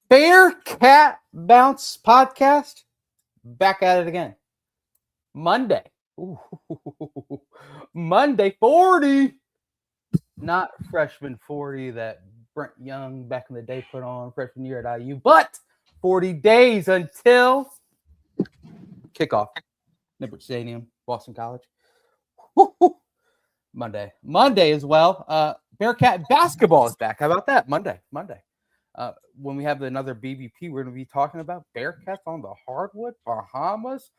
Bearcat Bounce podcast. Back at it again. Monday. Ooh. Monday 40. Not freshman 40 that Brent Young back in the day put on freshman year at IU, but 40 days until kickoff. Nippert Stadium, Boston College. Monday as well. Bearcat basketball is back. How about that? Monday. When we have another BBP, we're going to be talking about Bearcats on the hardwood, Bahamas,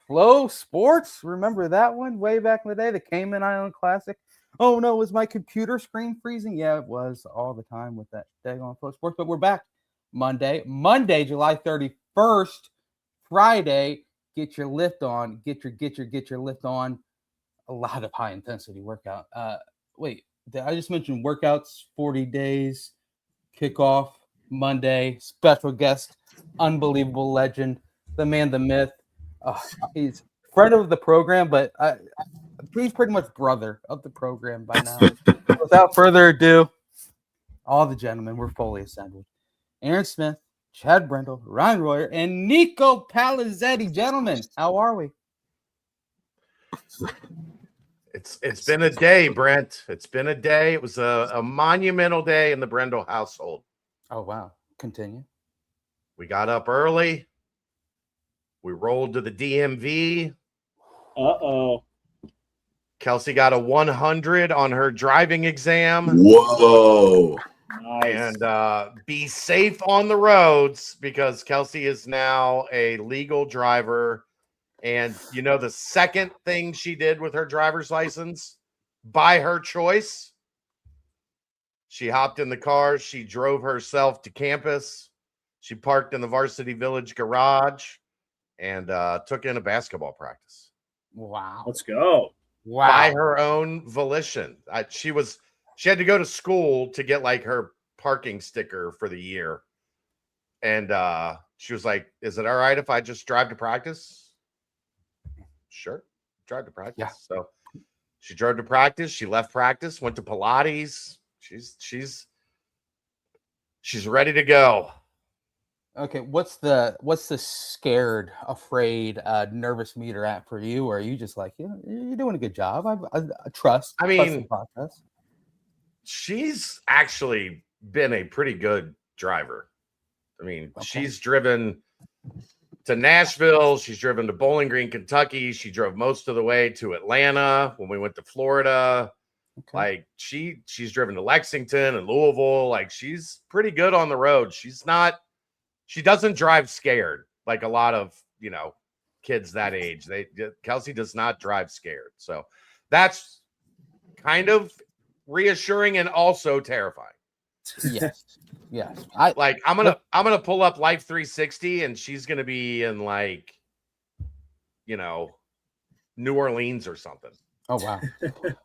Flow Sports. Remember that one way back in the day, the Cayman Island Classic? Oh no, was my computer screen freezing? Yeah, it was all the time with that daggone Flow Sports. But we're back Monday, July 31st, Friday. Get your lift on. Get your lift on. A lot of high intensity workout. Wait, did I just mention workouts? 40 days, kickoff Monday. Special guest, unbelievable legend, the man, the myth. He's friend of the program, but he's pretty much brother of the program by now. Without further ado, all the gentlemen were fully assembled. Aaron Smith, Chad Brendel, Ryan Royer, and Nico Palizzetti. Gentlemen, how are we? It's been a day, Brent. It's been a day. It was a monumental day in the Brendel household. Oh, wow. Continue. We got up early. We rolled to the DMV. Uh-oh. Kelsey got a 100 on her driving exam. Whoa. Nice. And be safe on the roads because Kelsey is now a legal driver. And you know the second thing she did with her driver's license, by her choice, she hopped in the car. She drove herself to campus. She parked in the Varsity Village garage and took in a basketball practice. Wow. Let's go. Wow. By her own volition. She had to go to school to get like her parking sticker for the year. And she was like, is it all right if I just drive to practice? Sure. Drive to practice. Yeah. So she drove to practice. She left practice, went to Pilates. She's ready to go. Okay, what's the scared, afraid, nervous meter at for you? Or are you just like, you're doing a good job? I trust. I trust mean, the process. She's actually been a pretty good driver. I mean, Okay. She's driven to Nashville. She's driven to Bowling Green, Kentucky. She drove most of the way to Atlanta when we went to Florida. Okay. Like she's driven to Lexington and Louisville. Like she's pretty good on the road. She doesn't drive scared like a lot of, kids that age. Kelsey does not drive scared. So that's kind of reassuring and also terrifying. Yes. I'm gonna pull up Life 360 and she's gonna be in like, New Orleans or something. Oh wow.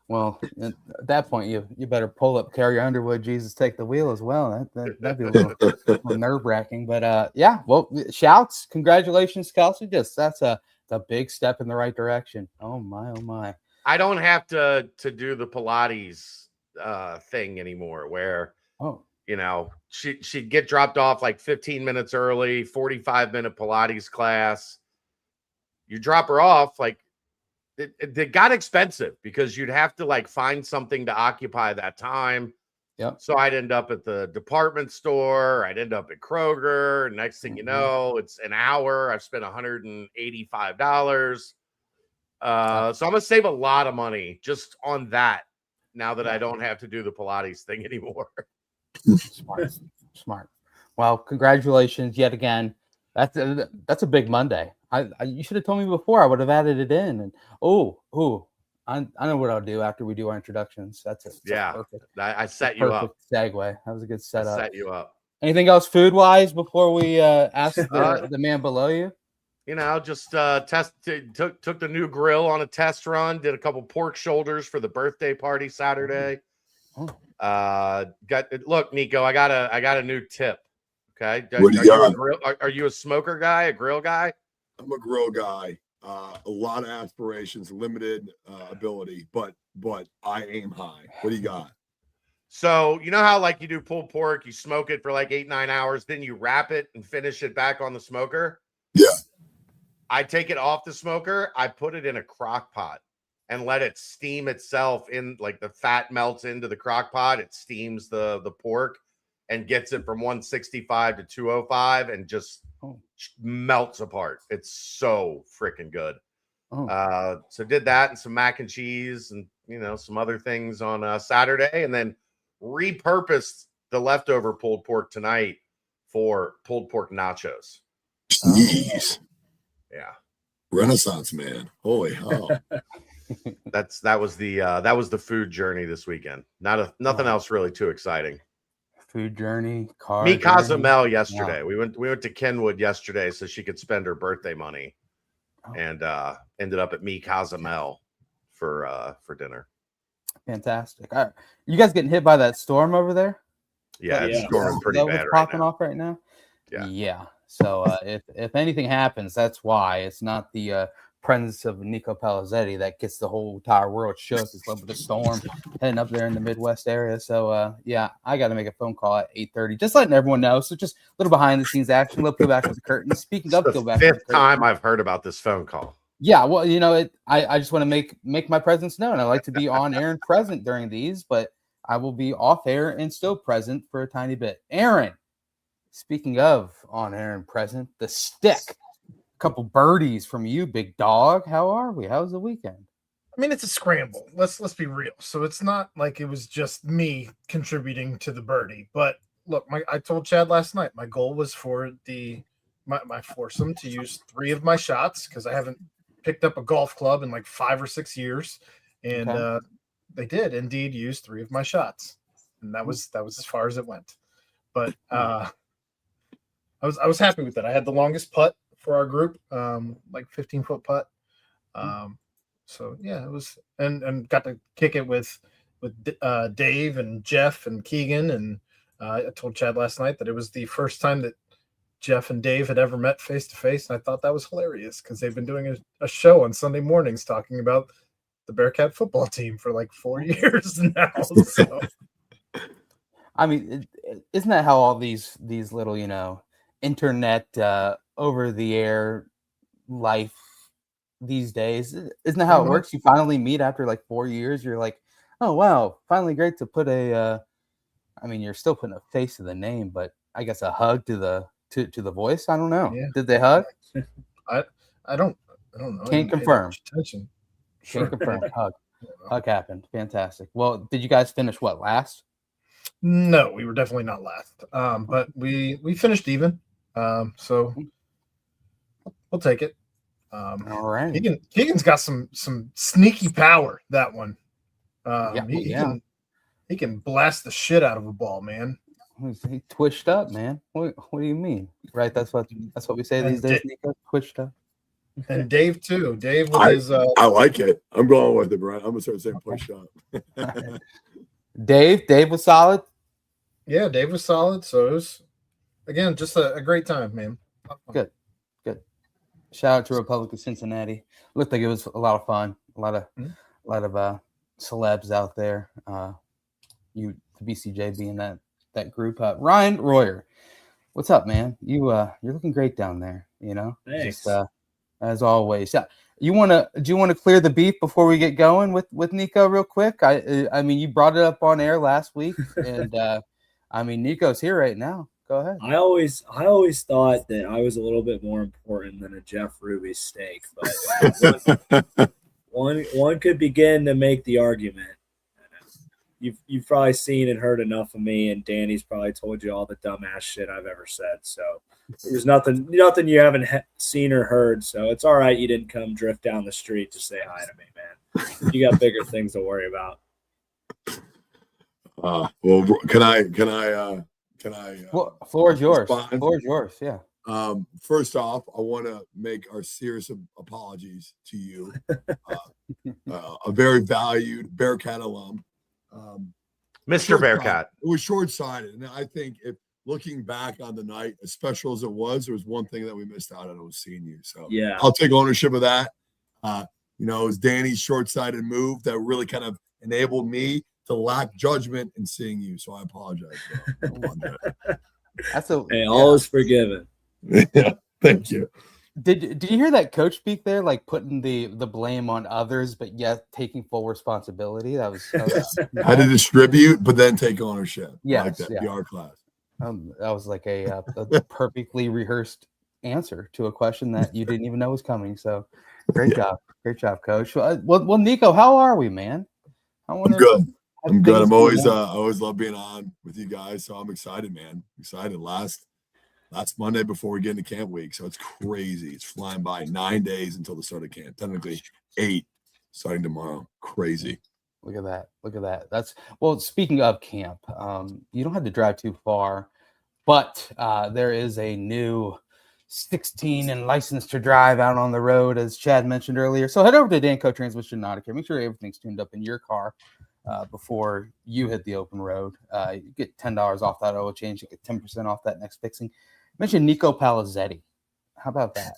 Well, at that point, you better pull up Carrie Underwood. Jesus, take the wheel as well. That'd be a little nerve wracking. But yeah. Well, shouts, congratulations, Kelsey. That's a big step in the right direction. Oh my. I don't have to do the Pilates thing anymore. Where she'd get dropped off like 15 minutes early, 45-minute Pilates class. You drop her off, like it got expensive because you'd have to like find something to occupy that time. Yep. So I'd end up at the department store. I'd end up at Kroger. Next thing you know, it's an hour. I've spent $185. So I'm going to save a lot of money just on that now that I don't have to do the Pilates thing anymore. Smart. Well, congratulations yet again. That's a big Monday. You should have told me before. I would have added it in. And I know what I'll do after we do our introductions. That's it. Perfect. I set you up. Segue. That was a good setup. I set you up. Anything else food wise before we ask the man below you? Just took the new grill on a test run. Did a couple pork shoulders for the birthday party Saturday. Look, Nico, I got a new tip. Okay. Are you a smoker guy, a grill guy? I'm a grill guy. A lot of aspirations, limited ability, but I aim high. What do you got? So you know how like you do pulled pork, you smoke it for like 8-9 hours, then you wrap it and finish it back on the smoker. Yeah. I take it off the smoker, I put it in a crock pot and let it steam itself in, like the fat melts into the crock pot. It steams the pork and gets it from 165 to 205 and just melts apart. It's so freaking good. So did that and some mac and cheese and some other things on Saturday, and then repurposed the leftover pulled pork tonight for pulled pork nachos. Jeez. Yeah. Renaissance man. Holy hell. that was the food journey this weekend. Nothing else really too exciting. Food journey, car. Me journey. Cozumel yesterday. Wow. We went to Kenwood yesterday so she could spend her birthday money, and ended up at Me Cozumel for dinner. Fantastic. All right. You guys getting hit by that storm over there? Yeah, it's storming pretty bad right popping now. off right now. Yeah. So if anything happens, that's why. It's not the presence of Nico Palizzetti that gets the whole entire world shook. It's with the storm heading up there in the Midwest area. So I got to make a phone call at 8:30, just letting everyone know. So just a little behind the scenes action. Let's go back to the curtain. Speaking of, go back. Fifth time I've heard about this phone call. Yeah, well, I just want to make my presence known. I like to be on air and present during these, but I will be off air and still present for a tiny bit. Aaron, speaking of on air and present, the stick. A couple birdies from you, big dog. How are we? How's the weekend? I mean, it's a scramble. Let's be real. So it's not like it was just me contributing to the birdie. But look, I told Chad last night my goal was for my foursome to use 3 of my shots because I haven't picked up a golf club in like 5 or 6 years, and they did indeed use 3 of my shots, and that was as far as it went. But I was happy with that. I had the longest putt for our group, like 15-foot putt. So yeah, it was, and got to kick it with Dave and Jeff and Keegan, and I told Chad last night that it was the first time that Jeff and Dave had ever met face to face, and I thought that was hilarious because they've been doing a show on Sunday mornings talking about the Bearcat football team for like 4 years now. So. I mean, isn't that how all these little internet over the air life these days? Isn't that how it works? You finally meet after like 4 years. You're like, oh wow, finally great to put a. I mean, you're still putting a face to the name, but I guess a hug to the voice. I don't know. Yeah. Did they hug? I don't know. Can't confirm. Sure. Can't confirm. Hug happened. Fantastic. Well, did you guys finish last? No, we were definitely not last. But we finished even. So we'll take it. All right. Keegan's got some sneaky power. That one. He can blast the shit out of a ball, man. He twitched up, man. What do you mean? Right? That's what we say these days. Nico, twitched up. And Dave too. Dave with his. I like it. I'm going with it, Brian. I'm gonna start saying push up. Dave was solid. Yeah, Dave was solid. So it was, again, just a great time, man. Good. Shout out to Republic of Cincinnati. Looked like it was a lot of fun. A lot of celebs out there. The BCJ being that group. Ryan Royer, what's up, man? You're looking great down there. Thanks. Just, as always. Do you want to clear the beef before we get going with Nico real quick? I mean, you brought it up on air last week, and I mean, Nico's here right now. Go ahead. I always thought that I was a little bit more important than a Jeff Ruby steak, but one could begin to make the argument. You've probably seen and heard enough of me, and Danny's probably told you all the dumbass shit I've ever said. So there's nothing you haven't seen or heard. So it's all right. You didn't come drift down the street to say hi to me, man. You got bigger things to worry about. Well, can I? Well, floor is yours. Floor is yours. Yeah. First off, I want to make our serious apologies to you, a very valued Bearcat alum. Mr. Bearcat. It was short-sighted, and I think if looking back on the night, as special as it was, there was one thing that we missed out on. It was seeing you. So yeah, I'll take ownership of that. It was Danny's short-sighted move that really kind of enabled me to lack judgment in seeing you. So I apologize. Bro. That's a Hey, all is forgiven. Yeah, thank you. Did you hear that coach speak there, like putting the blame on others, but yet taking full responsibility? That was How to distribute, but then take ownership. Yes, Like that yeah. PR class. That was like a perfectly rehearsed answer to a question that you didn't even know was coming. So great job, coach. Well, Nico, how are we, man? I'm good. I'm good. I always love being on with you guys. So I'm excited, man. Excited. Last Monday before we get into camp week. So it's crazy. It's flying by. 9 days until the start of camp. Technically 8 starting tomorrow. Crazy. Look at that. That's well, speaking of camp, you don't have to drive too far, but there is a new 16 and licensed to drive out on the road, as Chad mentioned earlier. So head over to Danco Transmission Auto Care. Make sure everything's tuned up in your car before you hit the open road. You get $10 off that oil change. You get 10% off that next fixing. Mention Nico Palizzetti. How about that?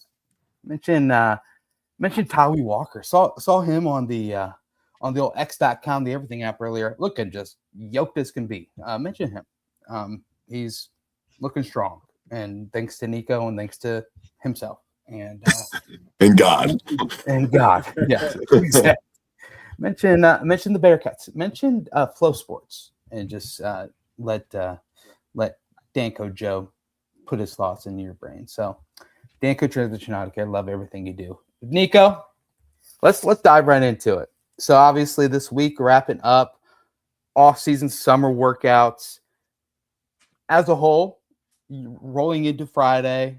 Mention Tawi Walker. Saw him on the old X.com, the Everything app earlier, looking just yoked as can be. Mention him. He's looking strong, and thanks to Nico and thanks to himself and God. Yes. Mention the Bearcats. Mention Flow Sports, and just let Danco Joe put his thoughts into your brain. So, Danco Transmission Auto Care, love everything you do. Nico, let's dive right into it. So, obviously, this week wrapping up off-season summer workouts as a whole, rolling into Friday.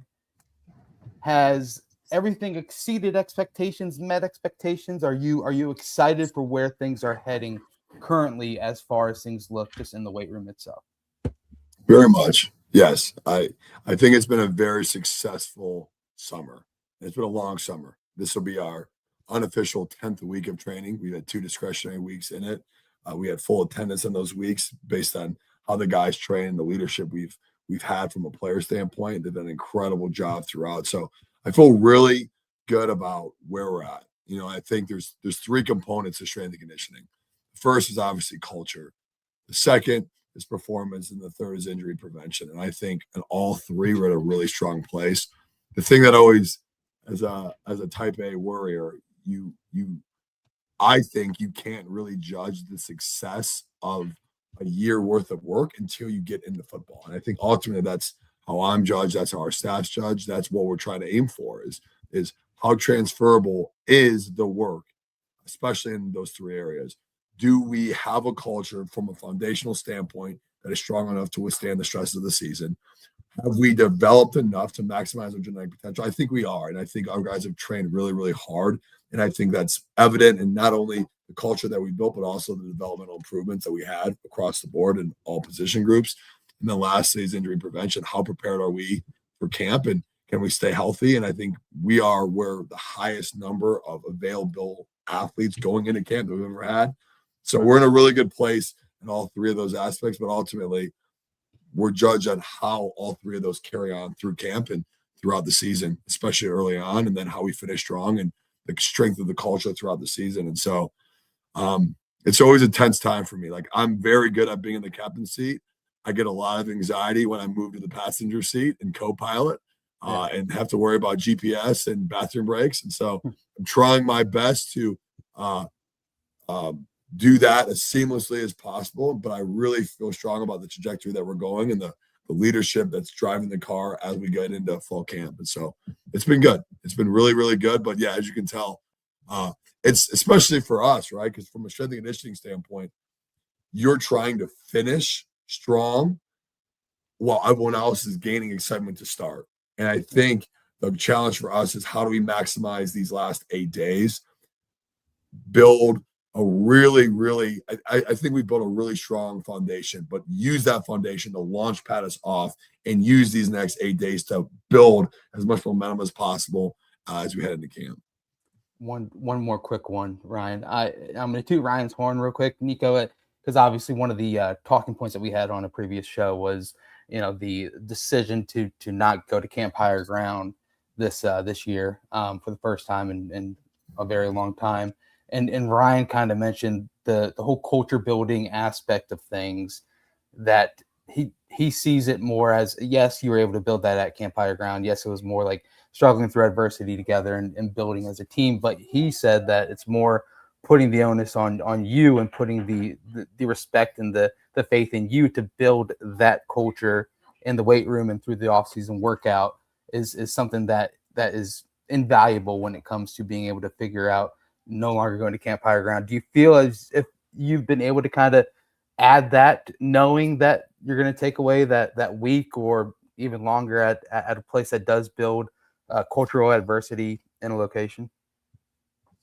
Has everything exceeded expectations, met expectations? Are you excited for where things are heading currently as far as things look just in the weight room itself? Very much. Yes. I think it's been a very successful summer. It's been a long summer. This will be our unofficial 10th week of training. We had 2 discretionary weeks in it. We had full attendance in those weeks based on how the guys train, the leadership we've had from a player standpoint. They've done an incredible job throughout. So I feel really good about where we're at. You know, I think there's 3 components to strength and conditioning. The first is obviously culture. The second is performance, and the third is injury prevention. And I think in all 3 we're at a really strong place. The thing that always, as a type A warrior, I think you can't really judge the success of a year worth of work until you get into football. And I think ultimately that's how I'm judged. That's how our staff's judged. That's what we're trying to aim for is how transferable is the work, especially in those 3 areas. Do we have a culture from a foundational standpoint that is strong enough to withstand the stress of the season? Have we developed enough to maximize our genetic potential? I think we are. And I think our guys have trained really, really hard. And I think that's evident in not only the culture that we built, but also the developmental improvements that we had across the board in all position groups. And then lastly is injury prevention. How prepared are we for camp, and can we stay healthy? And I think we are where the highest number of available athletes going into camp that we've ever had. So we're in a really good place in all 3 of those aspects, but ultimately we're judged on how all 3 of those carry on through camp and throughout the season, especially early on, and then how we finish strong and the strength of the culture throughout the season. And so it's always a tense time for me. Like, I'm very good at being in the captain's seat. I get a lot of anxiety when I move to the passenger seat and co-pilot and have to worry about GPS and bathroom breaks. And so I'm trying my best to do that as seamlessly as possible. But I really feel strong about the trajectory that we're going and the leadership that's driving the car as we get into fall camp. And so it's been good. It's been really, really good. But yeah, as you can tell, it's especially for us, right? Because from a strength and conditioning standpoint, you're trying to finish strong while everyone else is gaining excitement to start. And I think the challenge for us is how do we maximize these last 8 days, build a really, really, I think we built a really strong foundation, but use that foundation to launch pad us off and use these next 8 days to build as much momentum as possible as we head into camp. One more quick one, Ryan. I'm going to toot Ryan's horn real quick, Nico, because obviously one of the talking points that we had on a previous show was, the decision to not go to Camp Higher Ground this year for the first time in a very long time. And Ryan kind of mentioned the whole culture building aspect of things, that he sees it more as, yes, you were able to build that at Camp Higher Ground. Yes, it was more like struggling through adversity together and building as a team. But he said that it's more putting the onus on you and putting the respect and the faith in you to build that culture in the weight room and through the off-season workout is something that is invaluable when it comes to being able to figure out no longer going to Camp Higher Ground. Do you feel as if you've been able to kind of add that, knowing that you're going to take away that week or even longer at a place that does build cultural adversity in a location?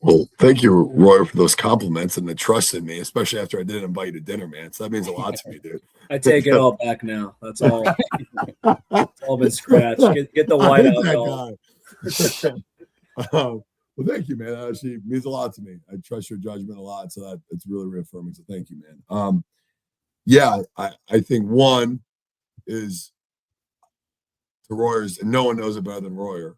Well, thank you, Roy, for those compliments and the trust in me, especially after I didn't invite you to dinner, man. So that means a lot to me, dude. I take it all back now. That's all. It's all been scratched. Get the white out, y'all. Well, thank you, man. That actually means a lot to me. I trust your judgment a lot, so that it's really reaffirming. So thank you, man. Yeah, I think one is to Royer's, and no one knows it better than Royer,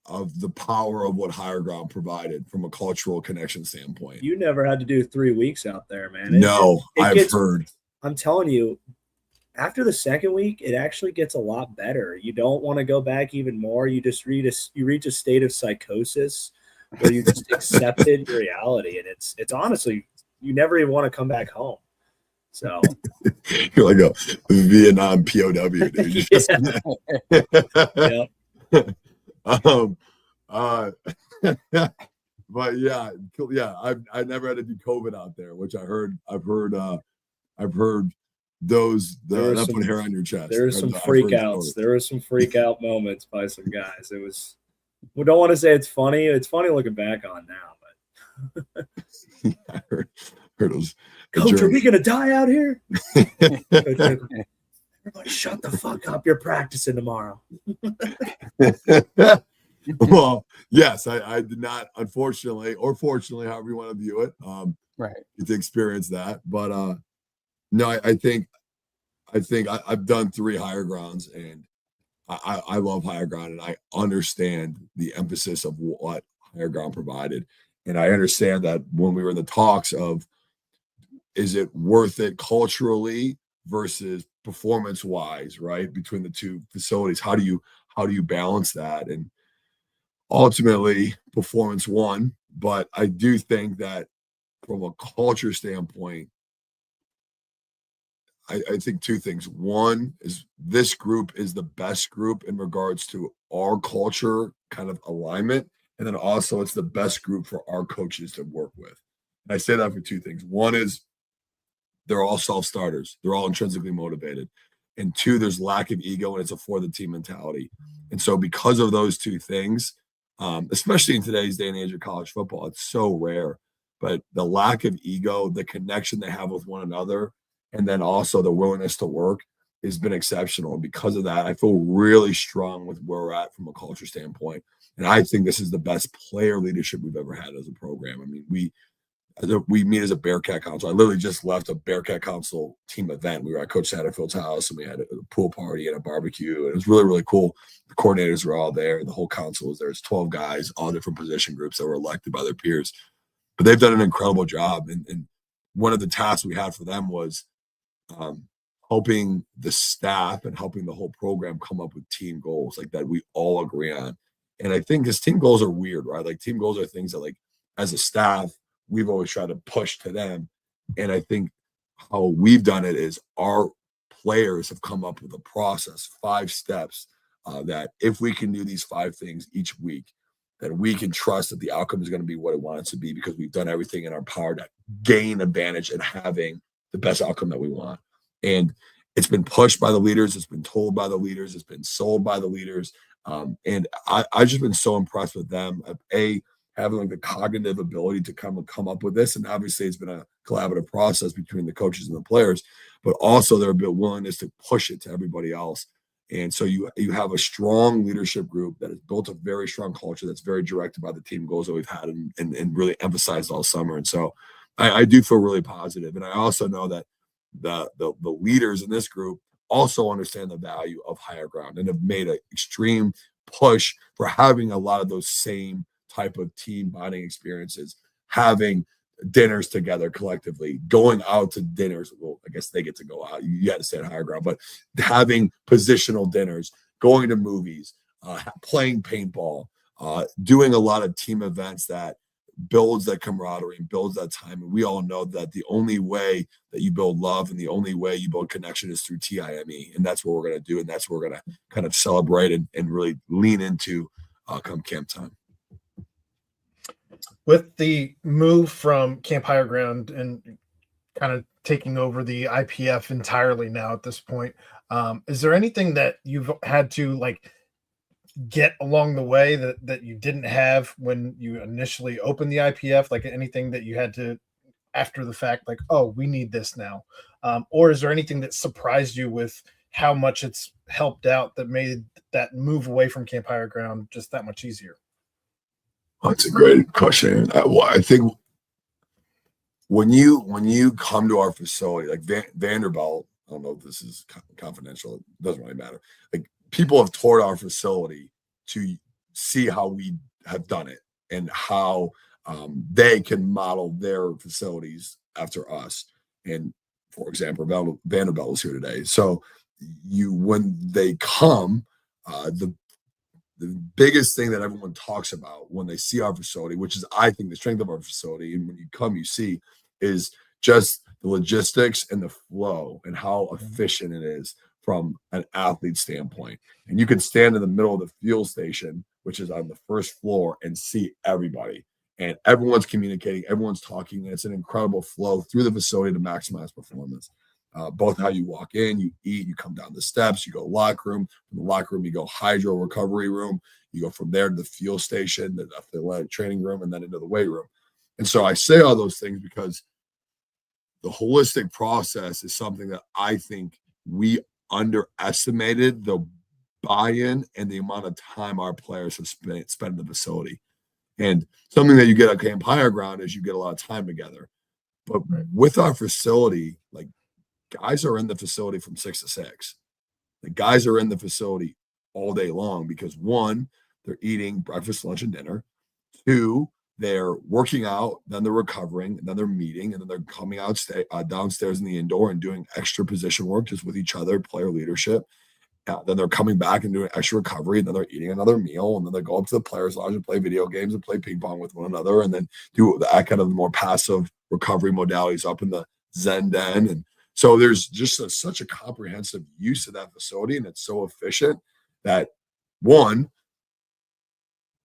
of the power of what Higher Ground provided from a cultural connection standpoint. You never had to do 3 weeks out there, man. No, I've heard. I'm telling you, after the second week, it actually gets a lot better. You don't want to go back even more. You just reach a state of psychosis where you just accepted reality, and it's honestly, you never even want to come back home. So you're like a Vietnam POW, dude. Yeah. But yeah, I never had to do COVID out there, which I've heard those that put hair on your chest. There are some freak outs. There were some freak out moments by some guys. It was, we don't want to say it's funny. It's funny looking back on now, but yeah, I heard those. Coach, are we gonna die out here? Everybody shut the fuck up. You're practicing tomorrow. Well, yes, I did not, unfortunately, or fortunately, however you want to view it, right, get to experience that. But no, I think I've done 3 Higher Grounds, and I love Higher Ground, and I understand the emphasis of what Higher Ground provided. And I understand that when we were in the talks of, is it worth it culturally versus performance wise, right? Between the two facilities, how do you balance that? And ultimately performance won, but I do think that from a culture standpoint, I think 2 things. One is this group is the best group in regards to our culture kind of alignment. And then also it's the best group for our coaches to work with. And I say that for 2 things. One is they're all self-starters. They're all intrinsically motivated. And 2, there's lack of ego, and it's a for the team mentality. And so because of those 2 things, especially in today's day and age of college football, it's so rare. But the lack of ego, the connection they have with one another, and then also the willingness to work has been exceptional. And because of that, I feel really strong with where we're at from a culture standpoint. And I think this is the best player leadership we've ever had as a program. I mean, we meet as a Bearcat Council. I literally just left a Bearcat Council team event. We were at Coach Satterfield's house, and we had a pool party and a barbecue. And it was really, really cool. The coordinators were all there. The whole council was there. It's 12 guys, all different position groups that were elected by their peers. But they've done an incredible job. And one of the tasks we had for them was helping the staff and helping the whole program come up with team goals like that we all agree on. And I think because team goals are weird, right? Like team goals are things that, like, as a staff, we've always tried to push to them. And I think how we've done it is our players have come up with a process, 5 steps, that if we can do these 5 things each week, then we can trust that the outcome is going to be what it wants to be, because we've done everything in our power to gain advantage and having the best outcome that we want. And it's been pushed by the leaders. It's been told by the leaders. It's been sold by the leaders. And I've just been so impressed with them. Having like the cognitive ability to come up with this. And obviously it's been a collaborative process between the coaches and the players, but also their willingness to push it to everybody else. And so you have a strong leadership group that has built a very strong culture that's very directed by the team goals that we've had and really emphasized all summer. And so I do feel really positive. And I also know that the leaders in this group also understand the value of Higher Ground and have made an extreme push for having a lot of those same type of team bonding experiences, having dinners together collectively, going out to dinners. Well, I guess they get to go out. You got to stay at higher ground, but having positional dinners, going to movies, playing paintball, doing a lot of team events that builds that camaraderie and builds that time. And we all know that the only way that you build love and the only way you build connection is through TIME. And that's what we're going to do. And that's what we're going to kind of celebrate and really lean into come camp time. With the move from Camp Higher Ground and kind of taking over the IPF entirely now at this point, is there anything that you've had to like get along the way that you didn't have when you initially opened the IPF? Like anything that you had to after the fact, like, oh, we need this now? Or is there anything that surprised you with how much it's helped out that made that move away from Camp Higher Ground just that much easier? That's a great question. I think when you come to our facility, like Vanderbilt, I don't know if this is confidential. It doesn't really matter. Like people have toured our facility to see how we have done it and how they can model their facilities after us. And for example, Vanderbilt was here today. So when they come, the biggest thing that everyone talks about when they see our facility, which is, I think, the strength of our facility, and when you come, you see, is just the logistics and the flow and how efficient it is from an athlete standpoint. And you can stand in the middle of the fuel station, which is on the first floor, and see everybody. And everyone's communicating, everyone's talking, and it's an incredible flow through the facility to maximize performance. Both how you walk in, you eat, you come down the steps, you go locker room. From the locker room, you go hydro recovery room. You go from there to the fuel station, the athletic training room, and then into the weight room. And so I say all those things because the holistic process is something that I think we underestimated the buy-in and the amount of time our players have spent in the facility. And something that you get at Camp Higher Ground is you get a lot of time together. But with our facility, like, guys are in the facility from 6 to 6. The guys are in the facility all day long because, one, they're eating breakfast, lunch, and dinner. Two, they're working out, then they're recovering, and then they're meeting, and then they're coming out downstairs in the indoor and doing extra position work just with each other, player leadership. Then they're coming back and doing extra recovery, and then they're eating another meal, and then they go up to the players' lounge and play video games and play ping pong with one another, and then do that kind of more passive recovery modalities up in the Zen Den. And so there's just such a comprehensive use of that facility, and it's so efficient that, one,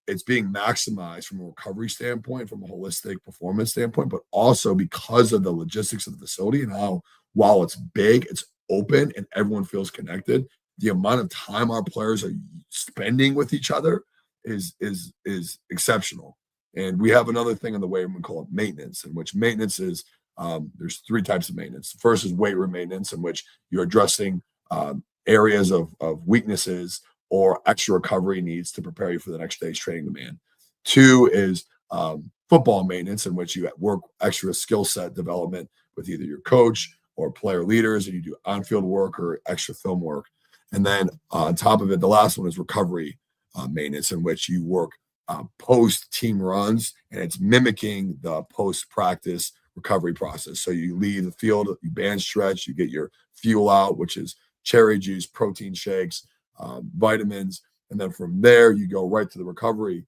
it's being maximized from a recovery standpoint, from a holistic performance standpoint, but also because of the logistics of the facility and how, while it's big, it's open and everyone feels connected. The amount of time our players are spending with each other is exceptional. And we have another thing in the weight room we call it maintenance, in which maintenance is there's 3 types of maintenance. The first is weight room maintenance, in which you're addressing areas of weaknesses or extra recovery needs to prepare you for the next day's training demand. 2 is football maintenance, in which you work extra skill set development with either your coach or player leaders, and you do on-field work or extra film work. And then on top of it, the last one is recovery maintenance, in which you work post-team runs, and it's mimicking the post-practice recovery process. So you leave the field, you band stretch, you get your fuel out, which is cherry juice, protein shakes, vitamins, and then from there you go right to the recovery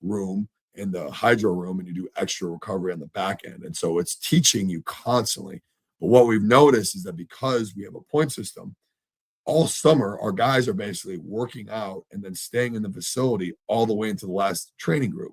room in the hydro room, and you do extra recovery on the back end. And so it's teaching you constantly. But what we've noticed is that because we have a point system, all summer our guys are basically working out and then staying in the facility all the way into the last training group.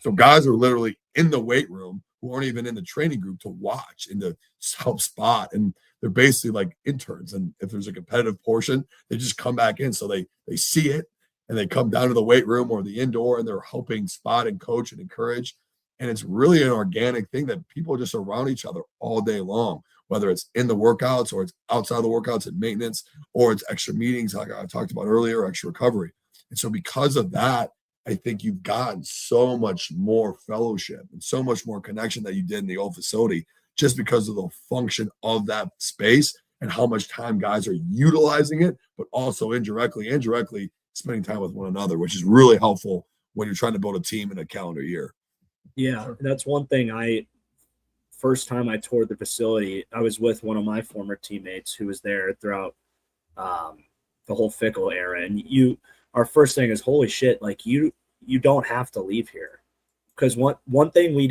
So guys are literally in the weight room who aren't even in the training group to watch and to help spot, and they're basically like interns. And if there's a competitive portion, they just come back in, so they see it and they come down to the weight room or the indoor, and they're helping spot and coach and encourage. And it's really an organic thing that people are just around each other all day long, whether it's in the workouts or it's outside the workouts and maintenance, or it's extra meetings like I talked about earlier, extra recovery. And so because of that, I think you've gotten so much more fellowship and so much more connection that you did in the old facility, just because of the function of that space and how much time guys are utilizing it, but also indirectly spending time with one another, which is really helpful when you're trying to build a team in a calendar year. Yeah, that's one thing. First time I toured the facility, I was with one of my former teammates who was there throughout the whole Fickle era. And our first thing is, holy shit, like you don't have to leave here. Because one thing we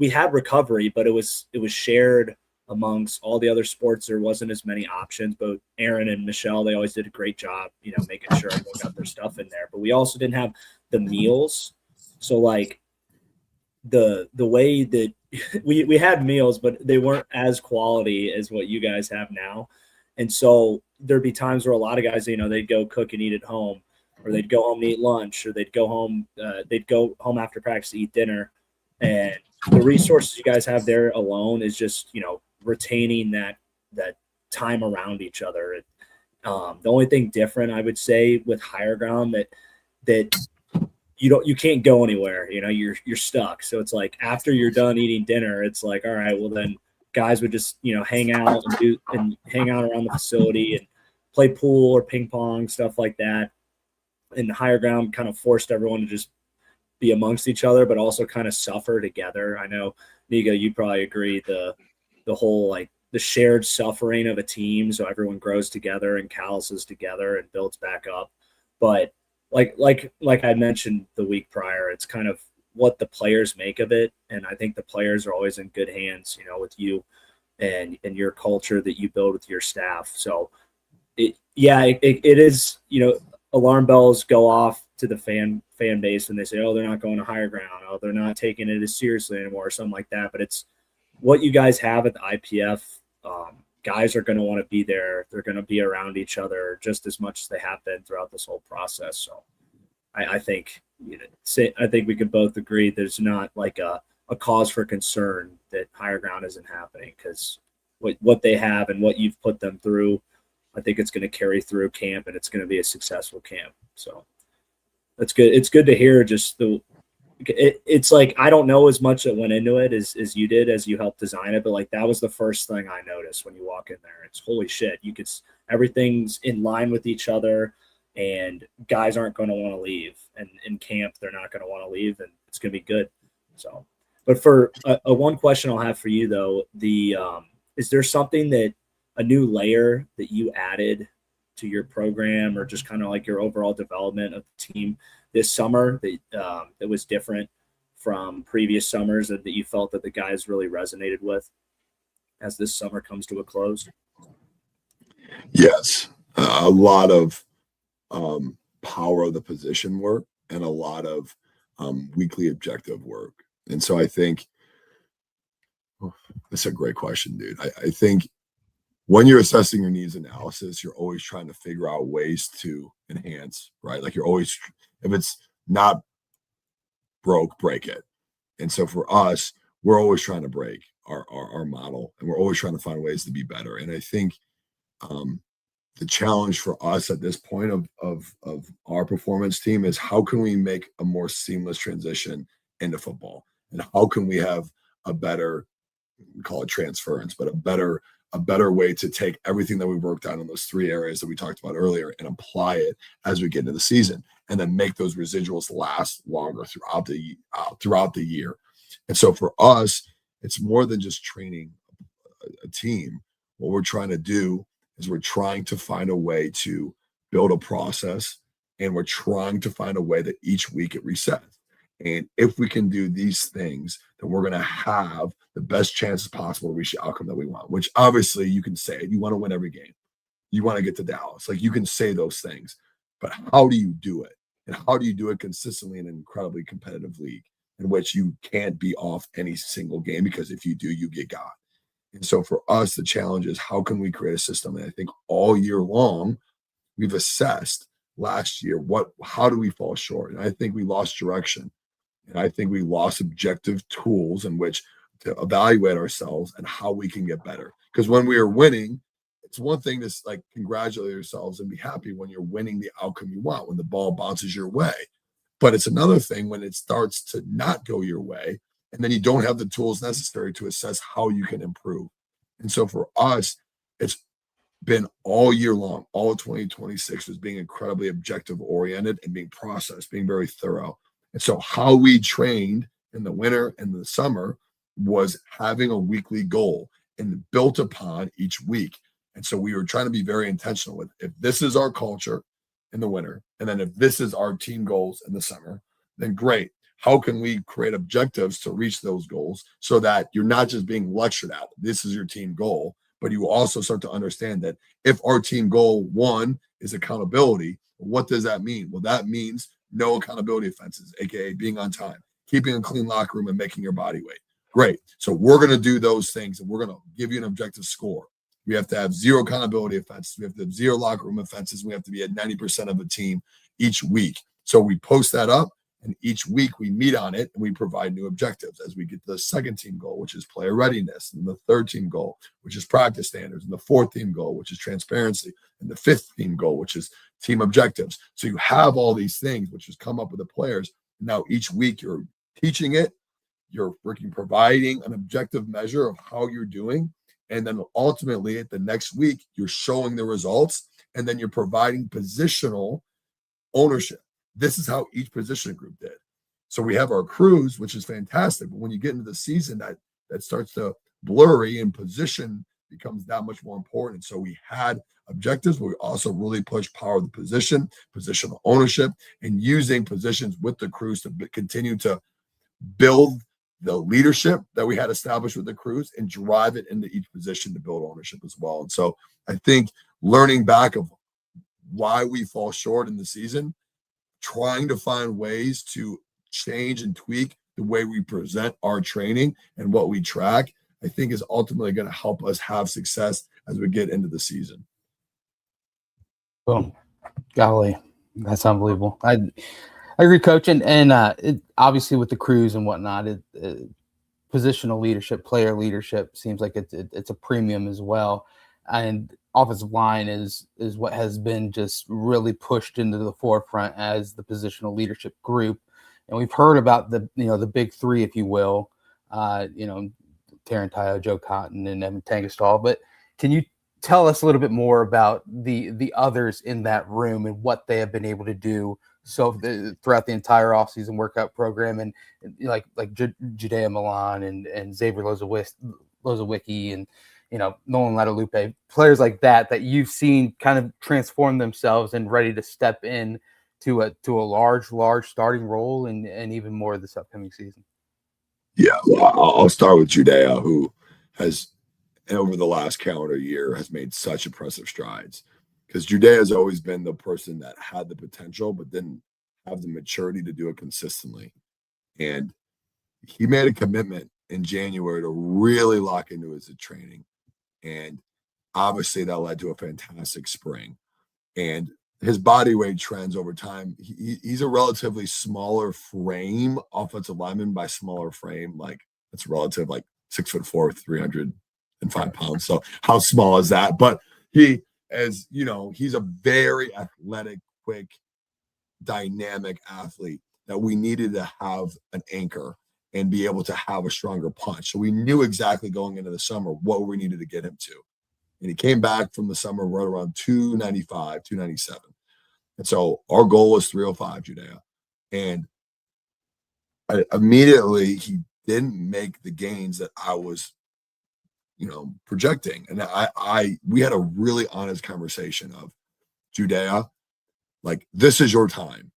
had recovery, but it was shared amongst all the other sports. There wasn't as many options, but Aaron and Michelle, they always did a great job, making sure everyone got their stuff in there. But we also didn't have the meals. So like the way that we had meals, but they weren't as quality as what you guys have now. And so there'd be times where a lot of guys, they'd go cook and eat at home, or they'd go home and eat lunch, or they'd go home after practice to eat dinner. And the resources you guys have there alone is just, retaining that time around each other. The only thing different, I would say, with Higher Ground that you can't go anywhere, you're stuck. So it's like after you're done eating dinner, it's like, all right, well then guys would just, hang out and hang out around the facility and play pool or ping pong, stuff like that. And the Higher Ground kind of forced everyone to just be amongst each other, but also kind of suffer together. I know, Nigo, you probably agree, the whole, like, the shared suffering of a team, so everyone grows together and calluses together and builds back up. But like I mentioned the week prior, it's kind of what the players make of it. And I think the players are always in good hands, with you and your culture that you build with your staff. So it is, alarm bells go off to the fan base when they say, oh, they're not going to Higher Ground. Oh, they're not taking it as seriously anymore, or something like that. But it's what you guys have at the IPF. Guys are going to want to be there. They're going to be around each other just as much as they have been throughout this whole process. So I think, I think we can both agree there's not like a cause for concern that Higher Ground isn't happening, because what they have and what you've put them through, I think it's going to carry through camp, and it's going to be a successful camp. So that's good. It's good to hear. Just it's like, I don't know as much that went into it as you did, as you helped design it, but like that was the first thing I noticed when you walk in there. It's holy shit. Everything's in line with each other, and guys aren't going to want to leave. And in camp, they're not going to want to leave, and it's going to be good. So, but for a one question I'll have for you though, is there something a new layer that you added to your program, or just kind of like your overall development of the team this summer that was different from previous summers, that you felt that the guys really resonated with as this summer comes to a close? Yes, a lot of power of the position work and a lot of weekly objective work. And so I think that's a great question, dude. I think when you're assessing your needs analysis, you're always trying to figure out ways to enhance, right? Like you're always, if it's not broke, break it. And so for us, we're always trying to break our model, and we're always trying to find ways to be better. And I think the challenge for us at this point of our performance team is, how can we make a more seamless transition into football? And how can we have a better, we call it transference, but a better way to take everything that we worked on in those three areas that we talked about earlier and apply it as we get into the season, and then make those residuals last longer throughout the year. And so for us, it's more than just training a team. What we're trying to do is we're trying to find a way to build a process, and we're trying to find a way that each week it resets. And if we can do these things, then we're going to have the best chances possible to reach the outcome that we want, which obviously you can say you want to win every game. You want to get to Dallas. Like, you can say those things, but how do you do it? And how do you do it consistently in an incredibly competitive league in which you can't be off any single game? Because if you do, you get got. And so for us, the challenge is, how can we create a system? And I think all year long, we've assessed last year, how do we fall short? And I think we lost direction. And I think we lost objective tools in which to evaluate ourselves and how we can get better. Because when we are winning, it's one thing to like congratulate yourselves and be happy when you're winning the outcome you want, when the ball bounces your way. But it's another thing when it starts to not go your way, and then you don't have the tools necessary to assess how you can improve. And so for us, it's been all year long, all of 2026 was being incredibly objective oriented and being processed, being very thorough. And so how we trained in the winter and the summer was having a weekly goal and built upon each week. And so we were trying to be very intentional with, if this is our culture in the winter, and then if this is our team goals in the summer, then great. How can we create objectives to reach those goals so that you're not just being lectured at, this is your team goal, but you also start to understand that if our team goal 1 is accountability, what does that mean? Well, that means no accountability offenses, aka being on time, keeping a clean locker room, and making your body weight. Great. So we're going to do those things, and we're going to give you an objective score. We have to have 0 accountability offenses. We have to have 0 locker room offenses. We have to be at 90% of the team each week. So we post that up, and each week we meet on it, and we provide new objectives as we get to the second team goal, which is player readiness, and the third team goal, which is practice standards, and the fourth team goal, which is transparency, and the fifth team goal, which is team objectives. So you have all these things, which has come up with the players. Now each week you're teaching it, you're freaking providing an objective measure of how you're doing. And then ultimately at the next week, you're showing the results, and then you're providing positional ownership. This is how each position group did. So we have our crews, which is fantastic. But when you get into the season, that starts to blurry, and position becomes that much more important. So we had objectives, but we also really pushed power of the position, positional ownership, and using positions with the crews to continue to build the leadership that we had established with the crews and drive it into each position to build ownership as well. And so I think learning back of why we fall short in the season, trying to find ways to change and tweak the way we present our training and what we track, I think is ultimately going to help us have success as we get into the season. Boom. Golly, that's unbelievable. I agree, Coach. And it, obviously with the crews and whatnot, positional leadership, player leadership seems like it's a premium as well. And offensive line is what has been just really pushed into the forefront as the positional leadership group. And we've heard about the big 3, if you will, Taryn Tayo, Joe Cotton, and Evan Tangenstall. But can you tell us a little bit more about the others in that room and what they have been able to do throughout the entire offseason workout program, and like Judea Milan and Xavier Lozawicki and Nolan Latalupe, players like that you've seen kind of transform themselves and ready to step in to a large starting role and even more this upcoming season. Yeah, well, I'll start with Judea, who has over the last calendar year has made such impressive strides, because Judea has always been the person that had the potential but didn't have the maturity to do it consistently. And he made a commitment in January to really lock into his training. And obviously that led to a fantastic spring. And his body weight trends over time, he's a relatively smaller frame offensive lineman. By smaller frame, like it's relative, like 6'4", 305 pounds. So how small is that? But he's a very athletic, quick, dynamic athlete that we needed to have an anchor and be able to have a stronger punch. So we knew exactly going into the summer what we needed to get him to. And he came back from the summer right around 295, 297. And so our goal was 305, Judea. And immediately he didn't make the gains that I was, projecting. And we had a really honest conversation of, Judea, like, this is your time.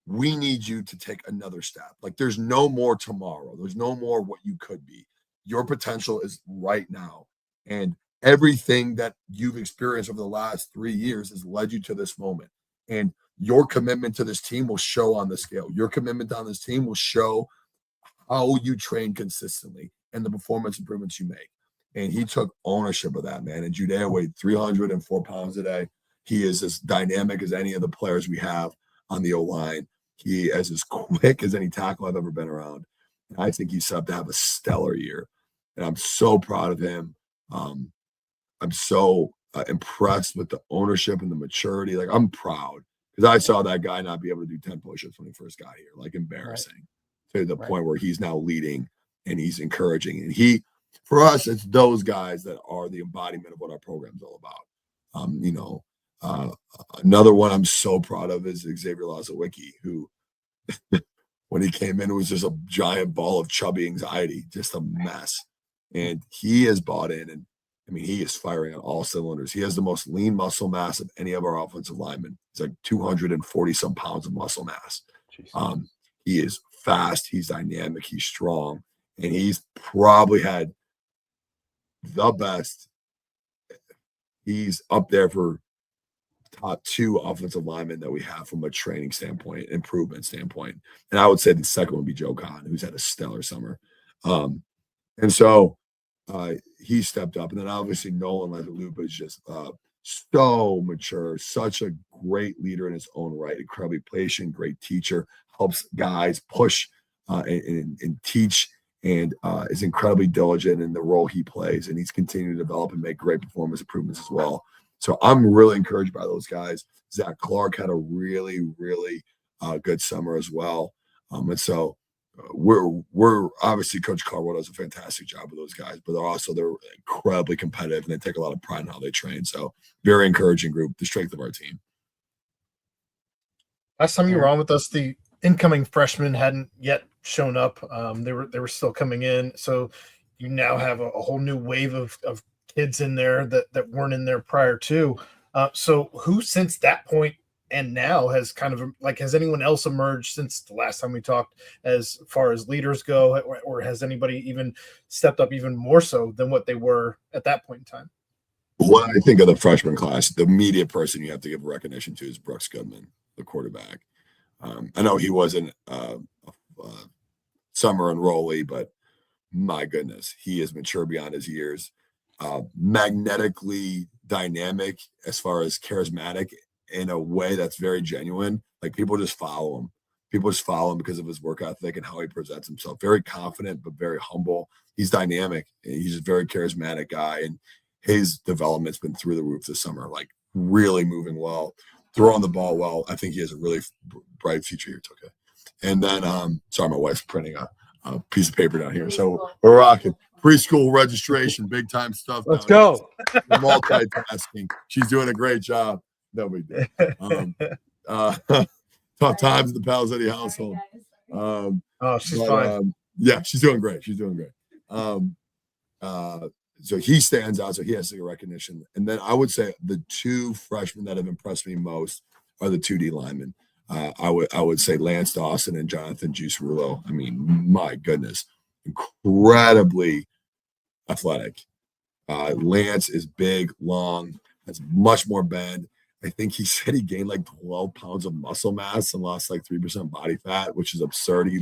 We need you to take another step. Like, there's no more tomorrow. There's no more what you could be. Your potential is right now. And everything that you've experienced over the last 3 years has led you to this moment. And your commitment to this team will show on the scale. Your commitment on this team will show how you train consistently and the performance improvements you make. And he took ownership of that, man. And Judea weighed 304 pounds today. He is as dynamic as any of the players we have on the O-line. He is as quick as any tackle I've ever been around. And I think he's set up to have a stellar year. And I'm so proud of him. I'm so impressed with the ownership and the maturity. Like, I'm proud because I saw that guy not be able to do 10 push-ups when he first got here. Like, embarrassing to the point where he's now leading and he's encouraging. And for us, it's those guys that are the embodiment of what our program's all about. Another one I'm so proud of is Xavier Lozawicki, who when he came in, it was just a giant ball of chubby anxiety, just a mess. And he has bought in, and I mean, he is firing on all cylinders. He has the most lean muscle mass of any of our offensive linemen. He's like 240 some pounds of muscle mass. He is fast, he's dynamic, he's strong, and he's probably had the best. He's up there for top 2 offensive linemen that we have from a training standpoint, improvement standpoint. And I would say the second would be Joe Kahn, who's had a stellar summer. And so he stepped up. And then obviously Nolan Lezalupa is just so mature, such a great leader in his own right, incredibly patient, great teacher, helps guys push and teach, and is incredibly diligent in the role he plays. And he's continuing to develop and make great performance improvements as well. So I'm really encouraged by those guys. Zach Clark had a really, really good summer as well. And so we're obviously Coach Carwell does a fantastic job with those guys, but they're incredibly competitive and they take a lot of pride in how they train. So very encouraging group, the strength of our team. Last time you were on with us, the incoming freshmen hadn't yet shown up. They were still coming in. So you now have a whole new wave of kids in there that weren't in there prior to. So who since that point and now has kind of has anyone else emerged since the last time we talked as far as leaders go, or has anybody even stepped up even more so than what they were at that point in time? When I think of the freshman class, the immediate person you have to give recognition to is Brooks Goodman, the quarterback. I know he wasn't a summer enrollee, but my goodness, he is mature beyond his years. Magnetically dynamic as far as charismatic in a way that's very genuine. Like people just follow him. People just follow him because of his work ethic and how he presents himself. Very confident, but very humble. He's dynamic. He's a very charismatic guy. And his development's been through the roof this summer, like really moving well, throwing the ball well. I think he has a really bright future here, Tuka. And then, sorry, my wife's printing a piece of paper down here. So we're rocking preschool registration, big time stuff. Let's go. Multitasking. She's doing a great job. No big deal. Tough times in the Palisade household. She's fine. Yeah, she's doing great. She's doing great. So he stands out. So he has to get recognition. And then I would say the 2 freshmen that have impressed me most are the 2D linemen. I would say Lance Dawson and Jonathan Juice Rulo. I mean, my goodness, incredibly athletic. Lance is big, long, has much more bend. I think he said he gained like 12 pounds of muscle mass and lost like 3% body fat, which is absurd. He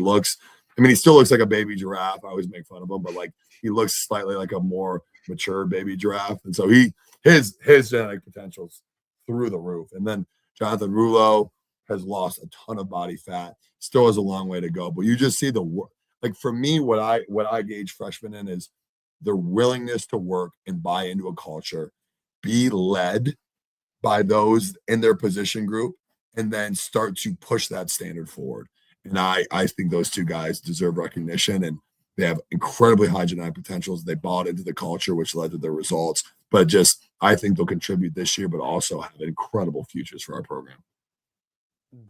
still looks like a baby giraffe. I always make fun of him, but like he looks slightly like a more mature baby giraffe. And so his genetic potential's through the roof. And then Jonathan Rulo has lost a ton of body fat, still has a long way to go. But you just see for me, what I gauge freshmen in is their willingness to work and buy into a culture, be led by those in their position group, and then start to push that standard forward. And I think those 2 guys deserve recognition, and they have incredibly high genetic potentials. They bought into the culture, which led to their results. But I think they'll contribute this year, but also have incredible futures for our program.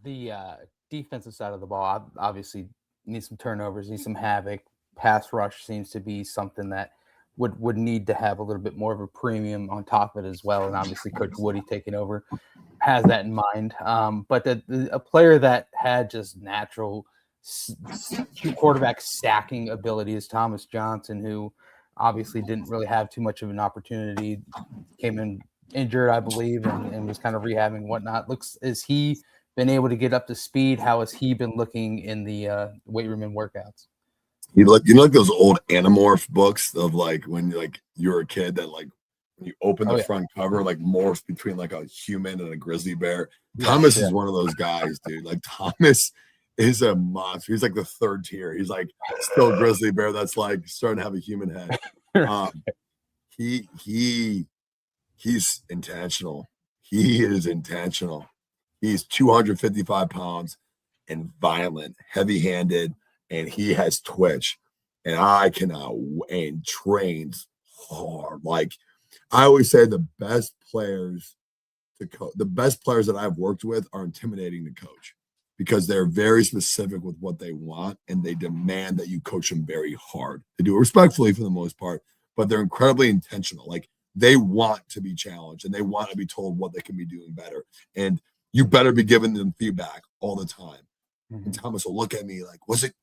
The defensive side of the ball obviously needs some turnovers, needs some havoc. Pass rush seems to be something that would need to have a little bit more of a premium on top of it as well. And obviously Coach Woody taking over has that in mind. But a player that had just natural quarterback stacking ability is Thomas Johnson, who obviously didn't really have too much of an opportunity, came in injured, I believe, and was kind of rehabbing and whatnot. Has he been able to get up to speed? How has he been looking in the weight room and workouts? You like those old Animorph books of like when you were a kid that like when you open the front cover like morphs between like a human and a grizzly bear. Thomas is one of those guys, dude. Like Thomas is a monster. He's like the 3rd tier. He's like still a grizzly bear that's like starting to have a human head. He's intentional. He is intentional. He's 255 pounds and violent, heavy-handed, and he has twitch. And I cannot and trains hard. Like I always say, the best players that I've worked with are intimidating to coach. because they're very specific with what they want and they demand that you coach them very hard. They do it respectfully for the most part, but they're incredibly intentional. Like they want to be challenged and they want to be told what they can be doing better. And you better be giving them feedback all the time. And Thomas will look at me like, was it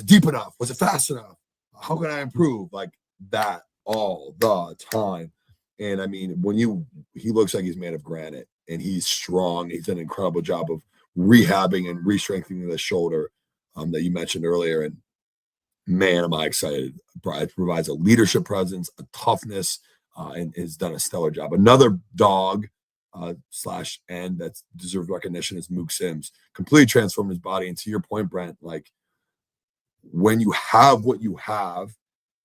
deep enough? Was it fast enough? How can I improve? Like that all the time. And I mean, he looks like he's made of granite and he's strong. He's done an incredible job of rehabbing and re-strengthening the shoulder that you mentioned earlier. And man, am I excited. It provides a leadership presence, a toughness, and has done a stellar job. Another dog / end that deserves recognition is Mook Sims. Completely transformed his body. And to your point, Brent, like when you have what you have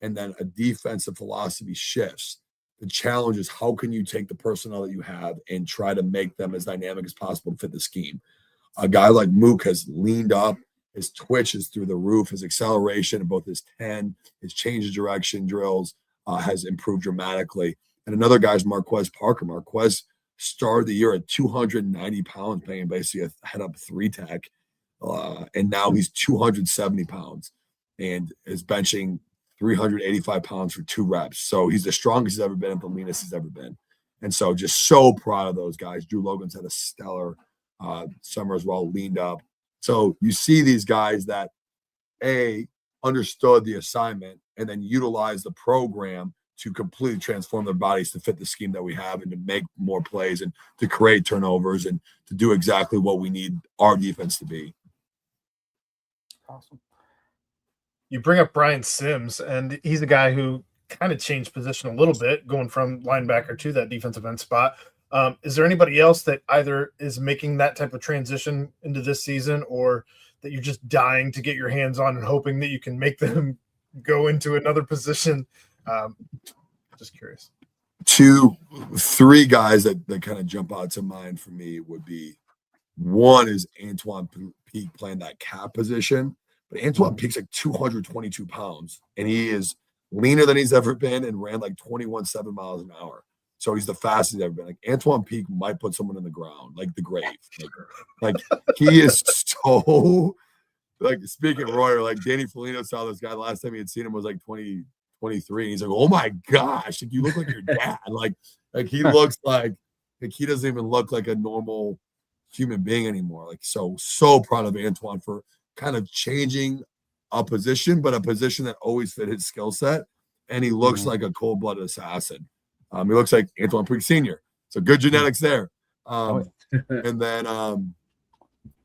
and then a defensive philosophy shifts, the challenge is how can you take the personnel that you have and try to make them as dynamic as possible to fit the scheme. A guy like Mook has leaned up, his twitch is through the roof, his acceleration in both his 10, his change of direction drills has improved dramatically. And another guy's Marquez Parker. Marquez started the year at 290 pounds, playing basically a head-up 3-tech, and now he's 270 pounds and is benching 385 pounds for 2 reps. So he's the strongest he's ever been and the leanest he's ever been. And so just so proud of those guys. Drew Logan's had a stellar summer as well, leaned up. So you see these guys that understood the assignment and then utilized the program to completely transform their bodies to fit the scheme that we have and to make more plays and to create turnovers and to do exactly what we need our defense to be. Awesome. You bring up Brian Sims, and he's a guy who kind of changed position a little bit, going from linebacker to that defensive end spot. Is there anybody else that either is making that type of transition into this season or that you're just dying to get your hands on and hoping that you can make them go into another position? Just curious. 2-3 guys that kind of jump out to mind for me would be, one is Antoine Peak playing that cap position. But Antoine Peak's like 222 pounds, and he is leaner than he's ever been and ran like 21.7 miles an hour. So he's the fastest he's ever been. Like Antoine Peak might put someone in the ground, like the grave. Like he is so, like speaking of Royer, like Danny Foligno saw this guy the last time he had seen him was like 23. And he's like, oh my gosh, like you look like your dad. Like he looks like he doesn't even look like a normal human being anymore. Like so proud of Antoine for kind of changing a position, but a position that always fit his skill set. And he looks like a cold-blooded assassin. He looks like Antoine Peak Sr. So good genetics there. And then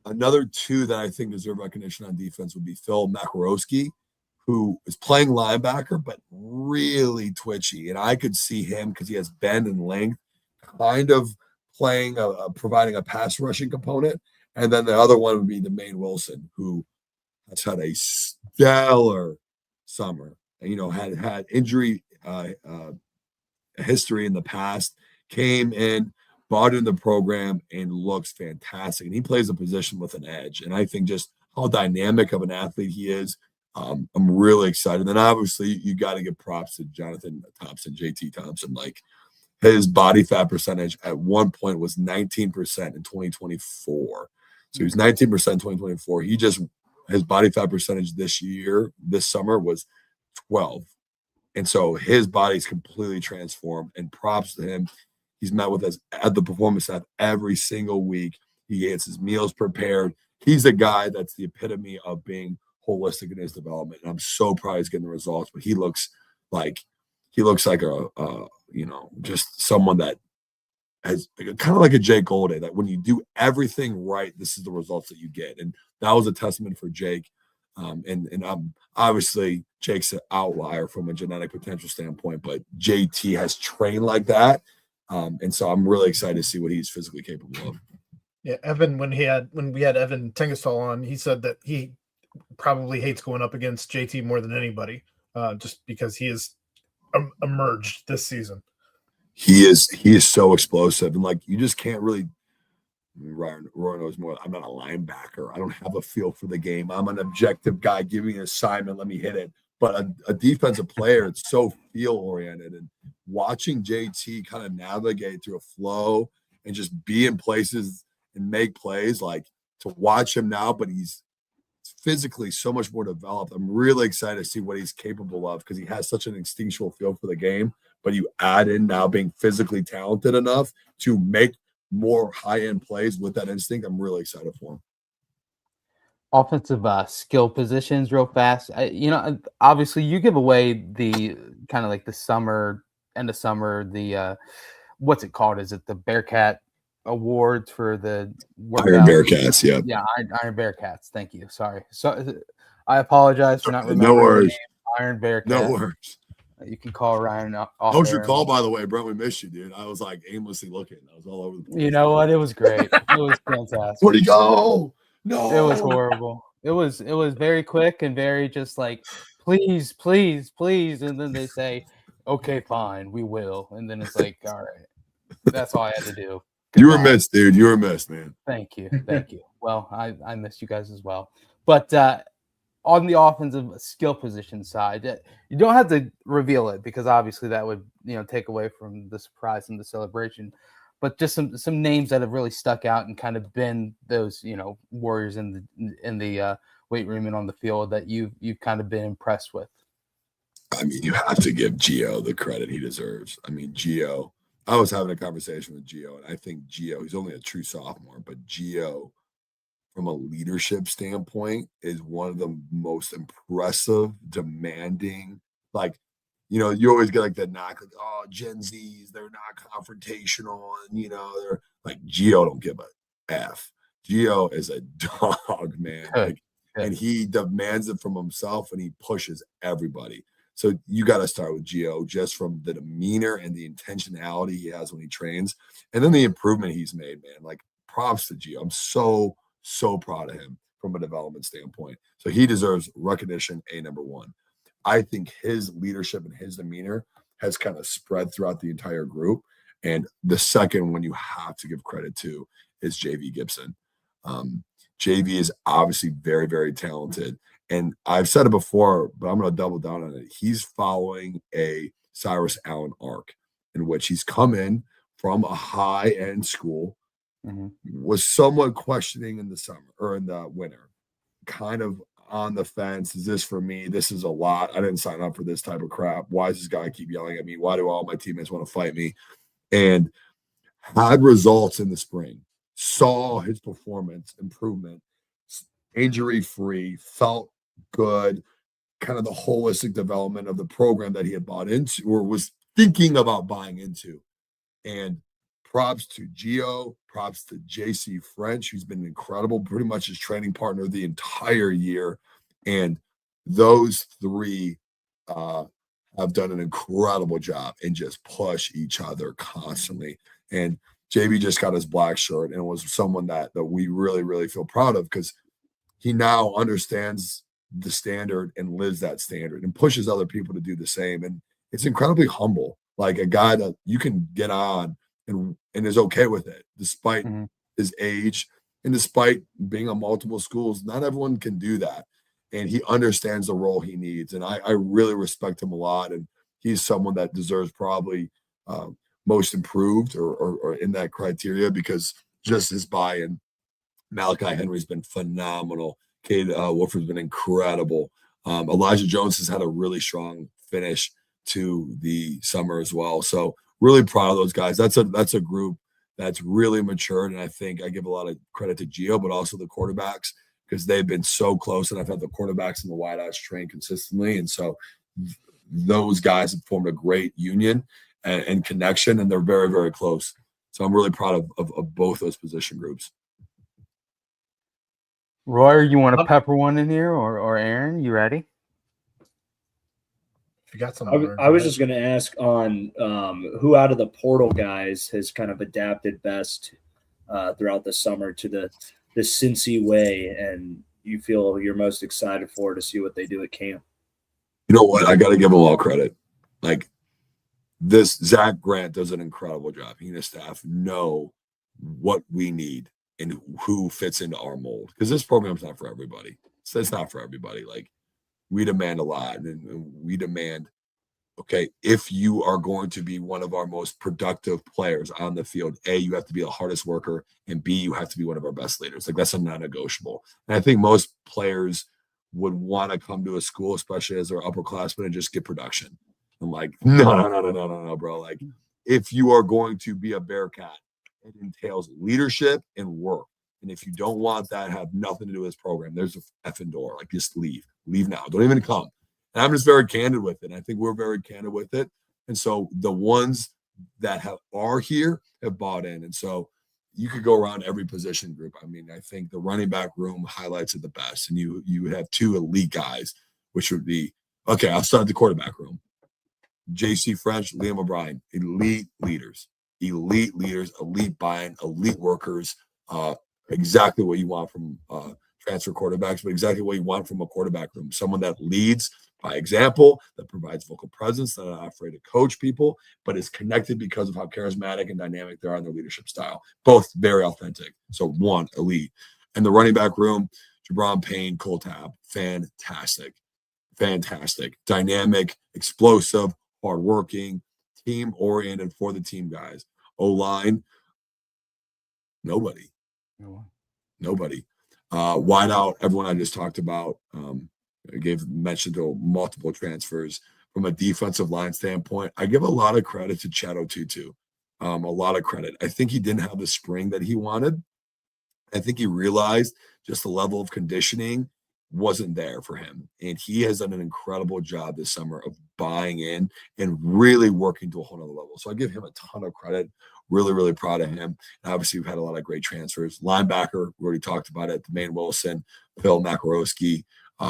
another 2 that I think deserve recognition on defense would be Phil Makarowski, who is playing linebacker, but really twitchy. And I could see him because he has bend and length, kind of playing, providing a pass rushing component. And then the other one would be Demaine Wilson, who has had a stellar summer. Had injury history in the past, came in, bought in the program, and looks fantastic. And he plays a position with an edge. And I think just how dynamic of an athlete he is, I'm really excited. And obviously, you got to give props to Jonathan Thompson, JT Thompson. Like his body fat percentage at one point was 19% in 2024. So he was 19% in 2024. His body fat percentage this summer was 12. And so his body's completely transformed, and props to him. He's met with us at the performance staff every single week. He gets his meals prepared. He's a guy that's the epitome of being holistic in his development. And I'm so proud he's getting the results, but he looks like just someone that has kind of like a Jake Golday, that when you do everything right, this is the results that you get. And that was a testament for Jake. And obviously Jake's an outlier from a genetic potential standpoint, but JT has trained like that. And so I'm really excited to see what he's physically capable of. Yeah, Evan, when we had Evan Tengestal on, he said that he probably hates going up against JT more than anybody, just because he has emerged this season. He is so explosive, and like you just can't really. Roy knows more. I'm not a linebacker. I don't have a feel for the game. I'm an objective guy. Give me an assignment, let me hit it. But a defensive player, it's so feel oriented, and watching JT kind of navigate through a flow and just be in places and make plays, like to watch him now, but he's physically so much more developed. I'm really excited to see what he's capable of because he has such an instinctual feel for the game. But you add in now being physically talented enough to make more high-end plays with that instinct. I'm really excited for him. Offensive skill positions real fast. Obviously you give away the kind of like the end of summer, the what's it called? Is it the Bearcat Awards for the Iron Bearcats? Yeah. Yeah, Iron Bearcats. Thank you. Sorry. So I apologize for not remembering No the worries. name. Iron Bearcat. No worries. You can call Ryan off How was your air. call, by the way, Brent? We missed you, dude. I was like aimlessly looking. I was all over the place. You know what? It was great. It was fantastic. Where'd he go? No. It was horrible. It was very quick and very just like, please, please, please. And then they say, okay, fine, we will. And then it's like, all right. That's all I had to do. You were missed, dude. You were missed, man. Thank you. Thank you. Well, I missed you guys as well. But on the offensive skill position side, you don't have to reveal it because obviously that would take away from the surprise and the celebration. But just some names that have really stuck out and kind of been those warriors in the weight room and on the field that you've kind of been impressed with. I mean, you have to give Gio the credit he deserves. I mean, Gio. I was having a conversation with Gio, and I think Gio. He's only a true sophomore, but Gio, from a leadership standpoint, is one of the most impressive, demanding. Like, you always get like the knock, like, oh, Gen Zs, they're not confrontational, and they're like Gio don't give a F. Gio is a dog, man. And he demands it from himself, and he pushes everybody. So you got to start with Gio just from the demeanor and the intentionality he has when he trains, and then the improvement he's made, man. Like, props to Gio. I'm so proud of him from a development standpoint. So he deserves recognition, number one. I think his leadership and his demeanor has kind of spread throughout the entire group. And the second one you have to give credit to is JV Gibson. JV is obviously very, very talented. And I've said it before, but I'm going to double down on it. He's following a Cyrus Allen arc in which he's come in from a high-end school, was somewhat questioning in the summer or in the winter, kind of on the fence. Is this for me? This is a lot. I didn't sign up for this type of crap. Why does this guy keep yelling at me? Why do all my teammates want to fight me? And had results in the spring, saw his performance improvement, injury-free, felt good, kind of the holistic development of the program that he had bought into or was thinking about buying into. And props to Gio, props to JC French, who's been incredible, pretty much his training partner the entire year. And those three have done an incredible job and just push each other constantly. And JB just got his black shirt and was someone that we really, really feel proud of because he now understands the standard and lives that standard and pushes other people to do the same. And it's incredibly humble, like a guy that you can get on and is okay with it, despite his age and despite being on multiple schools. Not everyone can do that. And he understands the role he needs. And I really respect him a lot. And he's someone that deserves probably most improved or in that criteria because just his buy-in. Malachi Henry's been phenomenal. Cade Wolford's been incredible. Elijah Jones has had a really strong finish to the summer as well. So really proud of those guys. That's a group that's really matured. And I think I give a lot of credit to Gio, but also the quarterbacks because they've been so close. And I've had the quarterbacks and the wideouts train consistently. And so those guys have formed a great union and connection, and they're very, very close. So I'm really proud of both those position groups. Roy, you want to pepper one in here, or Aaron? You ready? If you got some, I was just going to ask on who out of the portal guys has kind of adapted best throughout the summer to the Cincy way, and you feel you're most excited for to see what they do at camp. You know what? I got to give them all credit. Like this, Zach Grant does an incredible job. He and his staff know what we need and who fits into our mold. Because this program's not for everybody. It's not for everybody. Like we demand a lot and we demand Okay, if you are going to be one of our most productive players on the field, A, you have to be the hardest worker, and B, you have to be one of our best leaders. Like, that's a non-negotiable. And I think most players would want to come to a school, especially as they're upperclassmen, and just get production. I'm like, no, bro. Like, if you are going to be a Bearcat, it entails leadership and work. And if you don't want that, have nothing to do with this program. There's a effing door. Like, just leave. Leave now. Don't even come. And I'm just very candid with it. I think we're very candid with it. And so the ones that are here have bought in. And so you could go around every position group. I mean, I think the running back room highlights it the best. And you would have two elite guys, which would be, okay, I'll start the quarterback room. J.C. French, Liam O'Brien, elite leaders, elite buy-in, elite workers, exactly what you want from transfer quarterbacks, but exactly what you want from a quarterback room. Someone that leads by example, that provides vocal presence, that are not afraid to coach people, but is connected because of how charismatic and dynamic they are in their leadership style. Both very authentic. So one, elite. And the running back room, Jabron Payne, Cole Tab, fantastic. Dynamic, explosive, hardworking, team-oriented for the team guys. O-line, nobody. Wide out, everyone I just talked about. I gave mention to multiple transfers. From a defensive line standpoint, I give a lot of credit to Chad Otutu. A lot of credit. I think he didn't have the spring that he wanted. I think he realized just the level of conditioning wasn't there for him. And he has done an incredible job this summer of buying in and really working to a whole nother level. So I give him a ton of credit. Really proud of him. And obviously, we've had a lot of great transfers. Linebacker, we already talked about it. Jermaine Wilson, Phil Makarowski,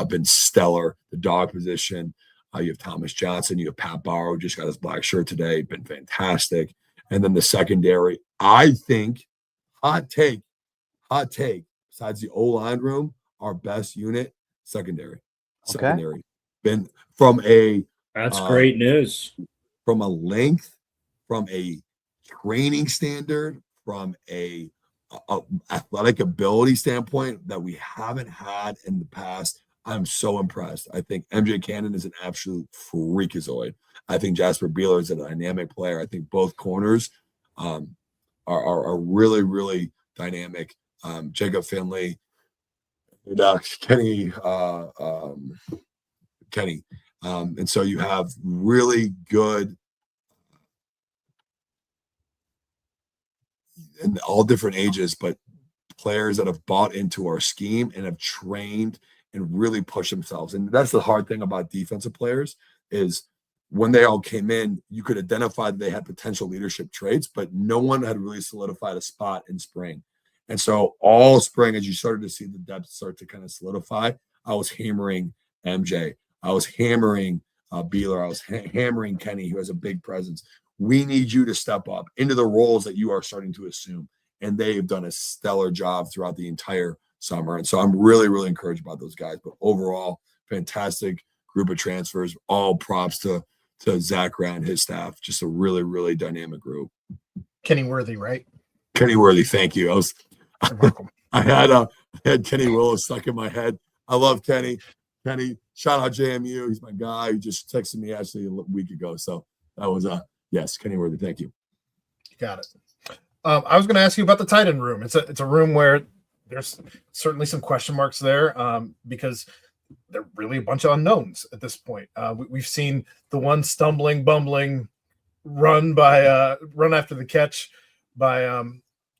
been stellar. The dog position, you have Thomas Johnson, you have Pat Barrow, just got his black shirt today, been fantastic. And then the secondary, I think, hot take, besides the O-line room, our best unit, secondary. Been from a That's great news. From a length, from a training standard, from a athletic ability standpoint that we haven't had in the past. I'm so impressed. I think MJ Cannon is an absolute freakazoid. I think Jasper Beeler is a dynamic player. I think both corners are really dynamic. Jacob Finley, Kenny. And so you have really good in all different ages, but players that have bought into our scheme and have trained and really pushed themselves. And that's the hard thing about defensive players is when they all came in, you could identify that they had potential leadership traits, but no one had really solidified a spot in spring. And so all spring, as you started to see the depth start to kind of solidify, I was hammering MJ. I was hammering Beeler. I was hammering Kenny, who has a big presence. We need you to step up into the roles that you are starting to assume. And they've done a stellar job throughout the entire summer. And so I'm really encouraged about those guys. But overall, fantastic group of transfers. All props to Zach Rand, his staff. Just a really dynamic group. Kenny Worthy, right? Kenny Worthy, thank you. I had Kenny Willis stuck in my head. I love Kenny. Kenny, shout out JMU. He's my guy. He just texted me actually a week ago. So that was yes, Kenny Worthy. Thank you. Got it. I was going to ask you about the tight end room. It's a room where there's certainly some question marks there because they're really a bunch of unknowns at this point. We've seen the one stumbling, bumbling run after the catch by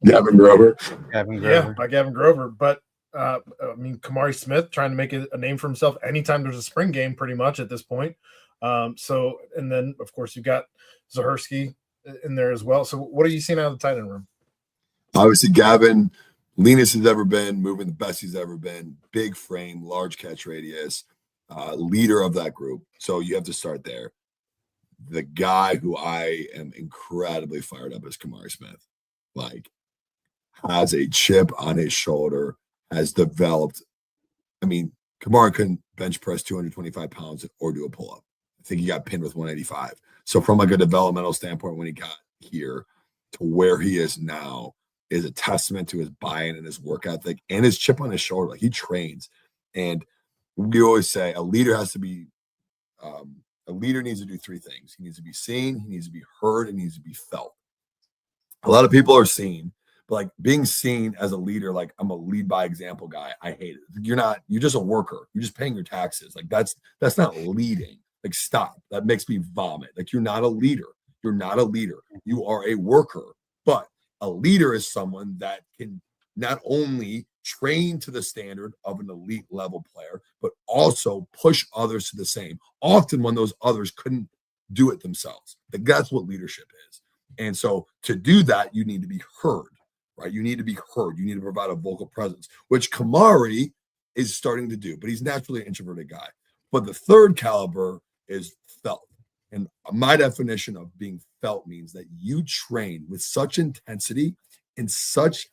Gavin Grover. Yeah, by Gavin Grover. But I mean, Kamari Smith trying to make a name for himself anytime there's a spring game, pretty much at this point. So, and then of course you've got Zahersky in there as well. So, what are you seeing out of the tight end room? Obviously, Gavin, leanest he's ever been, moving the best he's ever been, big frame, large catch radius, leader of that group. So you have to start there. The guy who I am incredibly fired up is Kamari Smith. Like, has a chip on his shoulder, has developed. I mean, Kamari couldn't bench press 225 pounds or do a pull-up. I think he got pinned with 185. So from like a developmental standpoint, when he got here to where he is now is a testament to his buy-in and his work ethic and his chip on his shoulder. Like, he trains. And we always say a leader has to be A leader needs to do three things. He needs to be seen, he needs to be heard, and he needs to be felt. A lot of people are seen, but like being seen as a leader, like I'm a lead by example guy. I hate it. You're just a worker. You're just paying your taxes. Like that's not leading. Like stop. That makes me vomit. Like you're not a leader. You're not a leader. You are a worker. But a leader is someone that can not only train to the standard of an elite level player, but also push others to the same. Often when those others couldn't do it themselves. Like that's what leadership is. And so to do that, you need to be heard, right? You need to be heard. You need to provide a vocal presence, which Kamari is starting to do, but he's naturally an introverted guy. But the third caliber is felt. And my definition of being felt means that you train with such intensity and such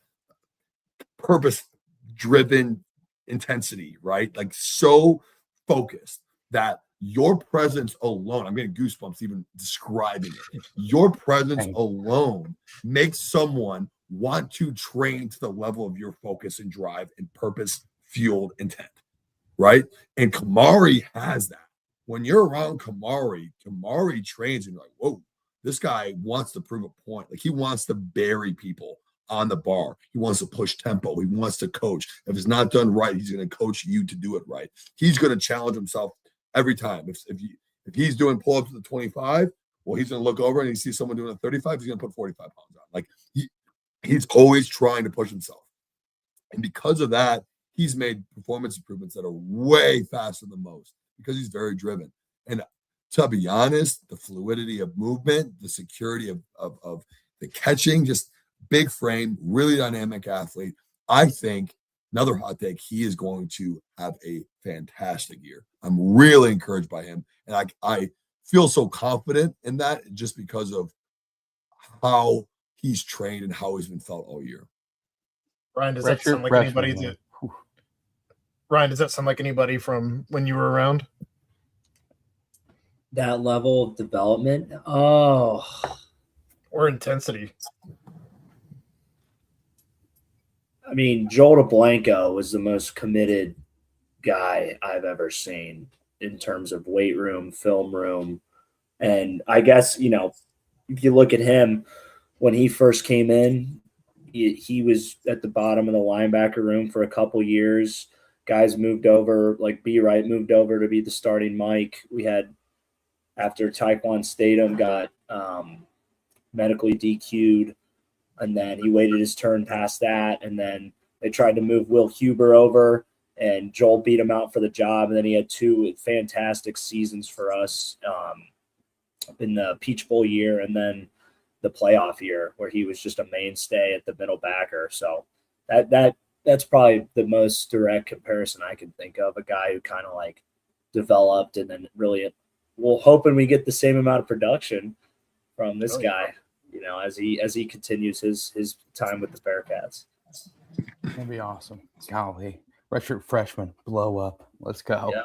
purpose-driven intensity, right? Like so focused that your presence alone, I'm getting goosebumps even describing it. Your presence alone makes someone want to train to the level of your focus and drive and purpose-fueled intent, right? And Kamari has that. When you're around Kamari trains and you're like, whoa, this guy wants to prove a point. Like he wants to bury people on the bar. He wants to push tempo. He wants to coach. If it's not done right, he's going to coach you to do it right. He's going to challenge himself every time. If he's doing pull-ups at the 25, well, he's going to look over and he sees someone doing a 35, he's going to put 45 pounds on. Like he's always trying to push himself. And because of that, he's made performance improvements that are way faster than most because he's very driven. And to be honest, the fluidity of movement, the security of the catching, just big frame, really dynamic athlete. I think another hot take, he is going to have a fantastic year. I'm really encouraged by him. And I feel so confident in that just because of how he's trained and how he's been felt all year. Ryan, does that sound like anybody? Ryan, does that sound like anybody from when you were around? That level of development? Oh. Or intensity? I mean, Joel DeBlanco was the most committed guy I've ever seen in terms of weight room, film room. And I guess, you know, if you look at him, when he first came in, he was at the bottom of the linebacker room for a couple years. Guys moved over, like B. Wright moved over to be the starting Mike. We had, after Taekwon Statham got medically DQ'd, and then he waited his turn past that, and then they tried to move Will Huber over, and Joel beat him out for the job, and then he had two fantastic seasons for us in the Peach Bowl year and then the playoff year where he was just a mainstay at the middle backer. So that's probably the most direct comparison I can think of, a guy who kind of like developed and then really we're hoping we get the same amount of production from this guy, you know, as he continues his time with the Bearcats. That'd be awesome. Golly. Redshirt freshman, blow up. Let's go. Yeah.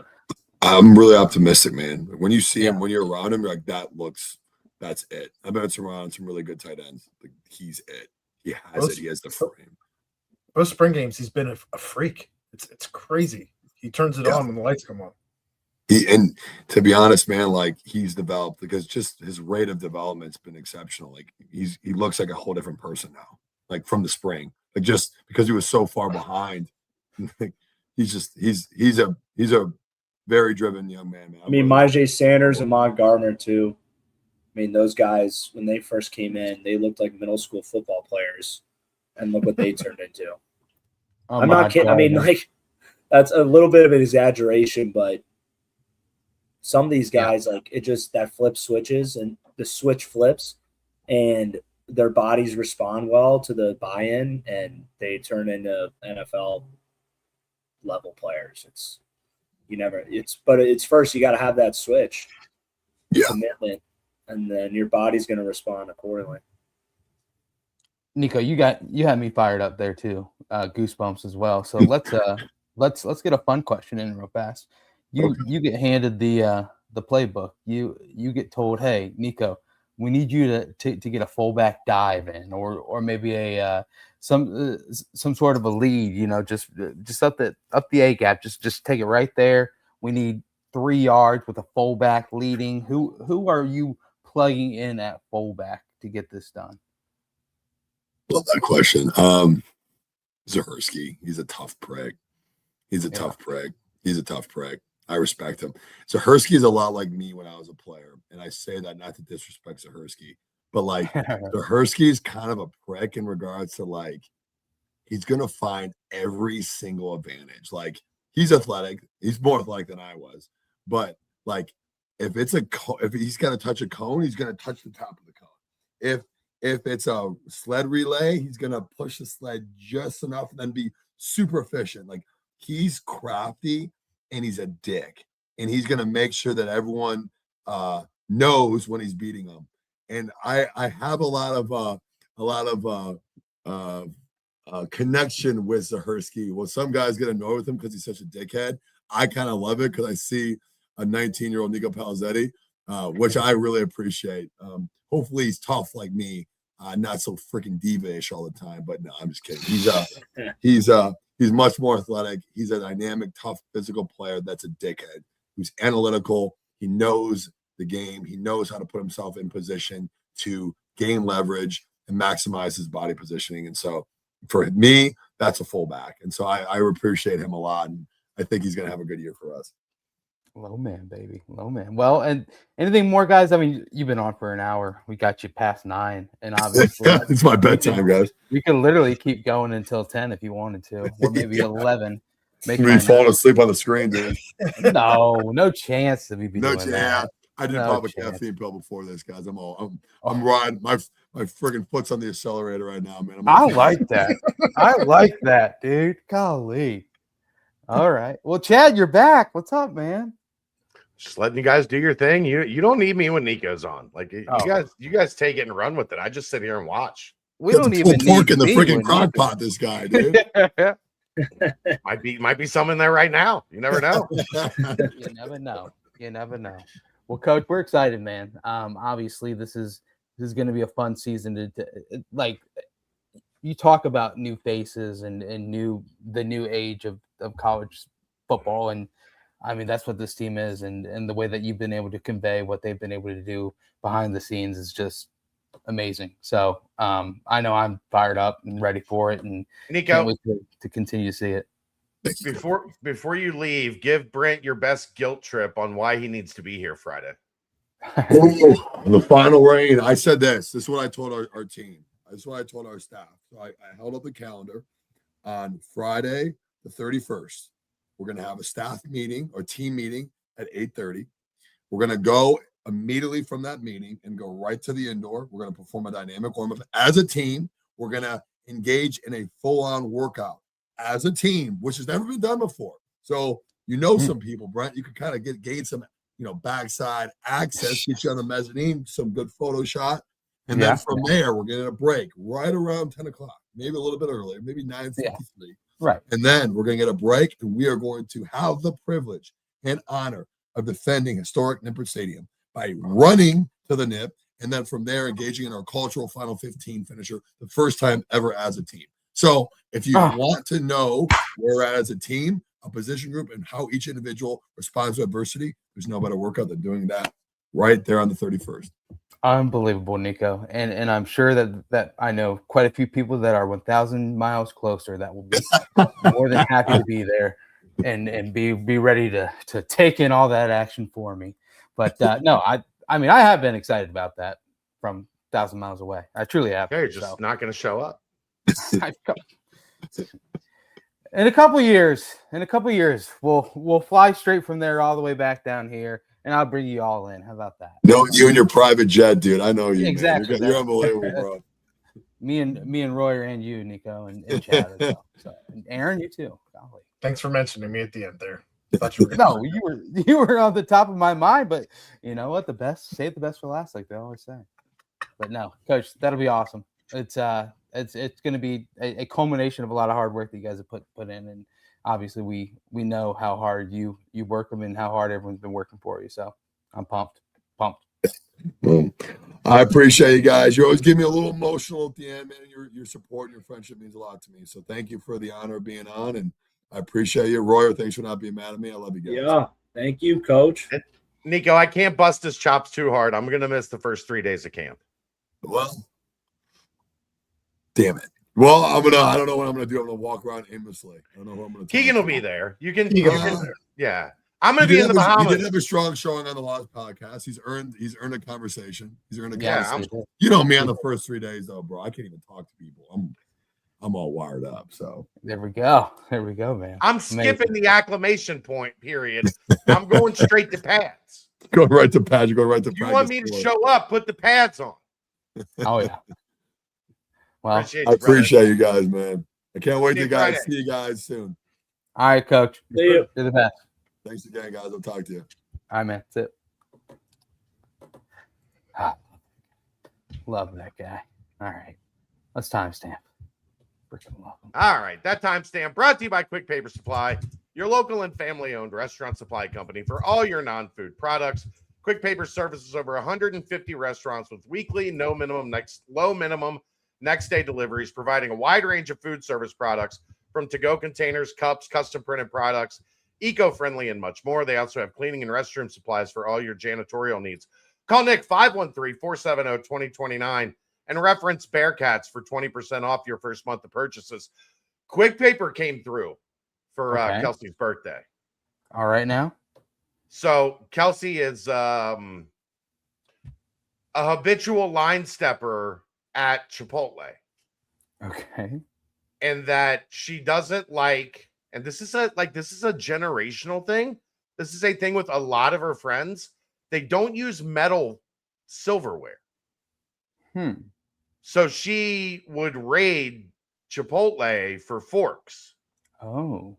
I'm really optimistic, man. When you see him, when you're around him, you're like, that's it. I bet it's around some really good tight ends. Like, he's it. He has it. He has the frame. Both spring games, he's been a freak. It's crazy. He turns it on when the lights come on. And to be honest, man, like he's developed because just his rate of development's been exceptional. Like he looks like a whole different person now, like from the spring, like just because he was so far behind. he's a very driven young man. I mean, Myjai Sanders and Mon Gardner too. I mean, those guys, when they first came in, they looked like middle school football players, and look what they turned into. I'm not kidding. I mean, like that's a little bit of an exaggeration, but some of these guys, like it just that flip switches and the switch flips, and their bodies respond well to the buy-in, and they turn into NFL level players. But it's first you got to have that switch, commitment, and then your body's going to respond accordingly. Nico, you had me fired up there too. Goosebumps as well. So let's get a fun question in real fast. You get handed the playbook. You get told, hey, Nico, we need you to get a fullback dive in, or maybe a some sort of a lead. You know, just up the A gap. Just take it right there. We need 3 yards with a fullback leading. Who are you plugging in at fullback to get this done? Love that question. Zahersky, he's a tough prick. He's a tough prick. I respect him. Zahersky is a lot like me when I was a player, and I say that not to disrespect Zahersky, but like Zahersky is kind of a prick in regards to like he's gonna find every single advantage. Like he's athletic, he's more athletic than I was, but like if he's gonna touch a cone, he's gonna touch the top of the cone. If it's a sled relay, he's gonna push the sled just enough and then be super efficient. Like he's crafty and he's a dick, and he's gonna make sure that everyone knows when he's beating them. And I have a lot of connection with Zahersky. Well, some guys get annoyed with him because he's such a dickhead. I kind of love it because I see a 19-year-old Nico Palazetti, which I really appreciate. Hopefully he's tough like me, not so freaking diva-ish all the time. But no, I'm just kidding. He's much more athletic. He's a dynamic, tough, physical player that's a dickhead who's analytical. He knows the game. He knows how to put himself in position to gain leverage and maximize his body positioning. And so for me, that's a fullback. And so I appreciate him a lot. And I think he's going to have a good year for us. Low man, baby. Low man. Well, and anything more, guys? I mean, you've been on for an hour. We got you past 9. And obviously, it's my bedtime, guys. We could literally keep going until 10 if you wanted to, or maybe 11. Maybe falling asleep on the screen, dude. No chance to be doing that. Yeah, I did pop a caffeine pill before this, guys. I'm riding. My friggin' foot's on the accelerator right now, man. I like that. I like that, dude. Golly. All right. Well, Chad, you're back. What's up, man? Just letting you guys do your thing. You don't need me when Nico's on. Like you guys take it and run with it. I just sit here and watch. We don't even need pork in the freaking crock pot. This guy, dude. might be some in there right now. You never know. You never know. Well, Coach, we're excited, man. Obviously, this is going to be a fun season to like. You talk about new faces and the new age of college football, and I mean that's what this team is, and the way that you've been able to convey what they've been able to do behind the scenes is just amazing. So I know I'm fired up and ready for it, and Nico, can't wait to continue to see it. Before you leave, give Brent your best guilt trip on why he needs to be here Friday. The final rain. I said this. This is what I told our team. This is what I told our staff. So I held up the calendar on Friday, the 31st. We're going to have a staff meeting or team meeting at 8:30. We're going to go immediately from that meeting and go right to the indoor. We're going to perform a dynamic warm-up. As a team, we're going to engage in a full-on workout as a team, which has never been done before. So some people, Brent, you could kind of gain some, backside access, get you on the mezzanine, some good photo shot. And then from there, we're getting a break right around 10 o'clock, maybe a little bit earlier, maybe 9:53. Yeah. Right. And then we're going to get a break, and we are going to have the privilege and honor of defending historic Nippert Stadium by running to the Nip, and then from there engaging in our cultural Final 15 finisher, the first time ever as a team. So if you want to know where we're at as a team, a position group, and how each individual responds to adversity, there's no better workout than doing that right there on the 31st. Unbelievable, Nico. And I'm sure that I know quite a few people that are 1,000 miles closer that will be more than happy to be there and be ready to take in all that action for me. But no, I mean, I have been excited about that from 1,000 miles away. I truly have. You're just not going to show up. In a couple years, we'll fly straight from there all the way back down here, and I'll bring you all in. How about that? No, you and your private jet, dude. I know you. Exactly. You're unbelievable, bro. Me and Royer and you, Nico, and Chad as well. So, and Aaron, you too. Golly. Thanks for mentioning me at the end there. No, you were on the top of my mind, but you know what? Save the best for last, like they always say. But no, Coach, that'll be awesome. It's going to be a culmination of a lot of hard work that you guys have put in, and obviously we know how hard you work them and how hard everyone's been working for you. So I'm pumped. I appreciate you guys. You always give me a little emotional at the end, man. Your support and your friendship means a lot to me. So thank you for the honor of being on, and I appreciate you, Royer. Thanks for not being mad at me. I love you guys. Yeah, Thank you, Coach. Nico, I can't bust his chops too hard. I'm going to miss the first 3 days of camp. Well, damn it. Well, I don't know what I'm gonna do. I'm gonna walk around aimlessly. I don't know who I'm gonna. Keegan will be there. You can. Yeah, I'm He gonna be did in the have Bahamas. he did have a strong showing on the last podcast. He's earned a conversation. He's earned a Yeah, conversation. You know me on the first 3 days though, bro. I can't even talk to people. I'm all wired up. So There we go, man. I'm skipping the acclimation point period. I'm going straight to pads. Go right to pads. Go right to. You want me to show up? Put the pads on. Oh yeah. Well, I appreciate you guys, man. I can't wait to see you guys soon. All right, Coach. See you. You're the best. Thanks again, guys. I'll talk to you. All right, man. That's it. Love that guy. All right. Let's timestamp. Freaking love him. All right. That timestamp brought to you by Quick Paper Supply, your local and family-owned restaurant supply company for all your non-food products. Quick Paper services over 150 restaurants with weekly, low minimum next day deliveries, providing a wide range of food service products from to-go containers, cups, custom printed products, eco-friendly, and much more. They also have cleaning and restroom supplies for all your janitorial needs. Call Nick 513-470-2029 and reference Bearcats for 20% off your first month of purchases. Quick Paper came through for Kelsey's birthday. All right now. So Kelsey is a habitual line stepper at Chipotle. Okay. And that she doesn't like, and this is a generational thing. This is a thing with a lot of her friends. They don't use metal silverware. So she would raid Chipotle for forks. Oh.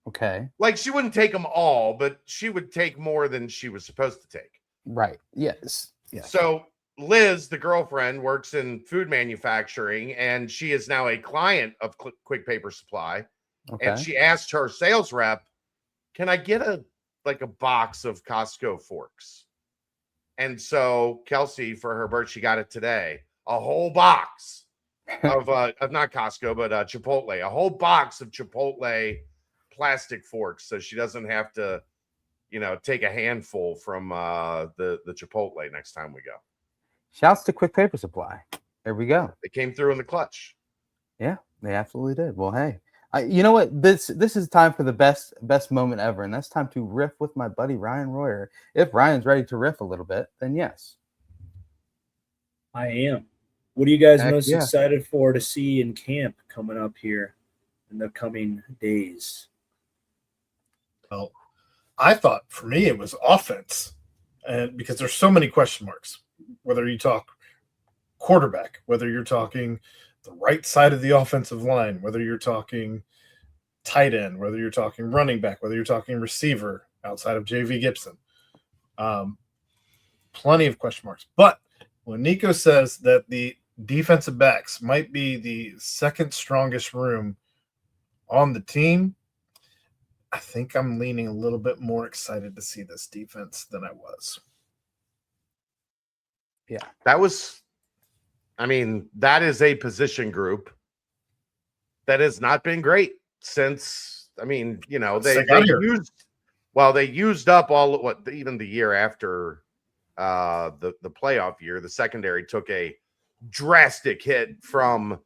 Okay. Like she wouldn't take them all, but she would take more than she was supposed to take. Right. Yes. So Liz, the girlfriend, works in food manufacturing, and she is now a client of Quick Paper Supply. Okay. And she asked her sales rep, "Can I get a box of Costco forks?" And so Kelsey, for her birthday, she got it today, a whole box of not Costco, but Chipotle, a whole box of Chipotle plastic forks, so she doesn't have to, take a handful from the Chipotle next time we go. Shouts to Quick Paper Supply. There we go. They came through in the clutch. Yeah, they absolutely did. Well, hey, you know what? This is time for the best moment ever, and that's time to riff with my buddy Ryan Royer. If Ryan's ready to riff a little bit, then yes. I am. What are you guys Heck most yeah. excited for to see in camp coming up here in the coming days? Well, I thought for me it was offense, and because there's so many question marks, whether you talk quarterback, whether you're talking the right side of the offensive line, whether you're talking tight end, whether you're talking running back, whether you're talking receiver outside of JV Gibson. Plenty of question marks. But when Nico says that the defensive backs might be the second strongest room on the team, I think I'm leaning a little bit more excited to see this defense than I was. Yeah. That is a position group that has not been great since, they used up even the year after the playoff year. The secondary took a drastic hit from,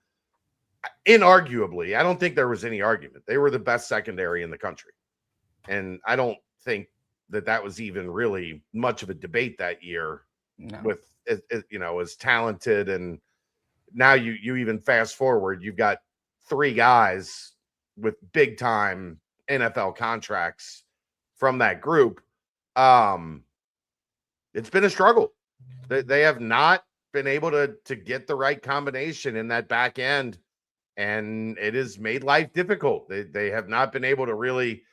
inarguably, I don't think there was any argument. They were the best secondary in the country. And I don't think that was even really much of a debate that year. No. With, as talented. And now you even fast forward, you've got three guys with big time NFL contracts from that group. It's been a struggle. They have not been able to get the right combination in that back end, and it has made life difficult. They have not been able to really,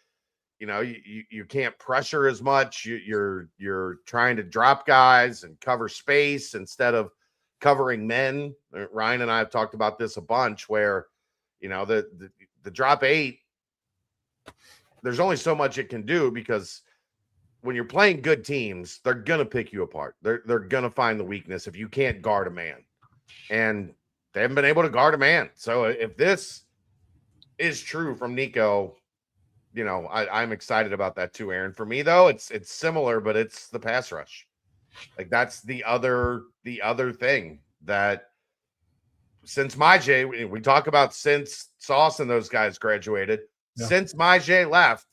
you can't pressure as much. You're trying to drop guys and cover space instead of covering men. Ryan and I have talked about this a bunch, where the drop 8, there's only so much it can do, because when you're playing good teams, they're gonna pick you apart. They're gonna find the weakness if you can't guard a man, and they haven't been able to guard a man. So if this is true from Nico, I'm excited about that too, Aaron. For me though, it's similar, but it's the pass rush. Like that's the other thing that since we talk about since Sauce and those guys graduated, since left,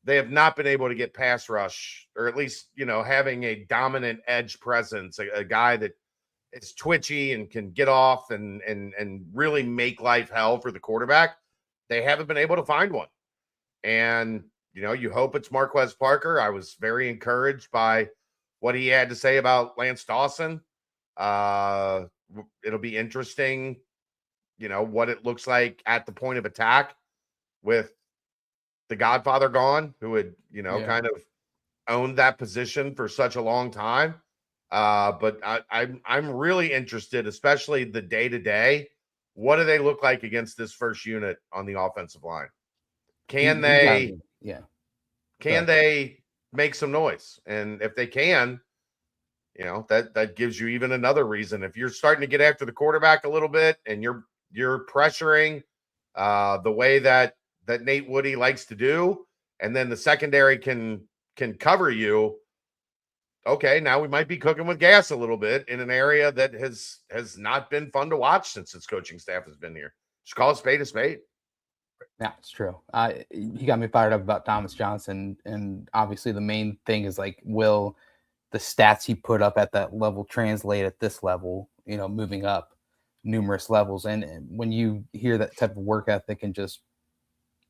they have not been able to get pass rush, or at least, having a dominant edge presence, a guy that is twitchy and can get off and really make life hell for the quarterback. They haven't been able to find one. And, you hope it's Marquez Parker. I was very encouraged by what he had to say about Lance Dawson. It'll be interesting, what it looks like at the point of attack with the Godfather gone, who had, kind of owned that position for such a long time. But I'm really interested, especially the day-to-day. What do they look like against this first unit on the offensive line? Can they make some noise? And if they can, that gives you even another reason. If you're starting to get after the quarterback a little bit and you're pressuring the way that Nate Woody likes to do, and then the secondary can cover you, okay, now we might be cooking with gas a little bit in an area that has not been fun to watch since its coaching staff has been here. Just call a spade a spade. Yeah, it's true. He got me fired up about Thomas Johnson, and obviously the main thing is like, will the stats he put up at that level translate at this level? Moving up numerous levels, and when you hear that type of work ethic and just,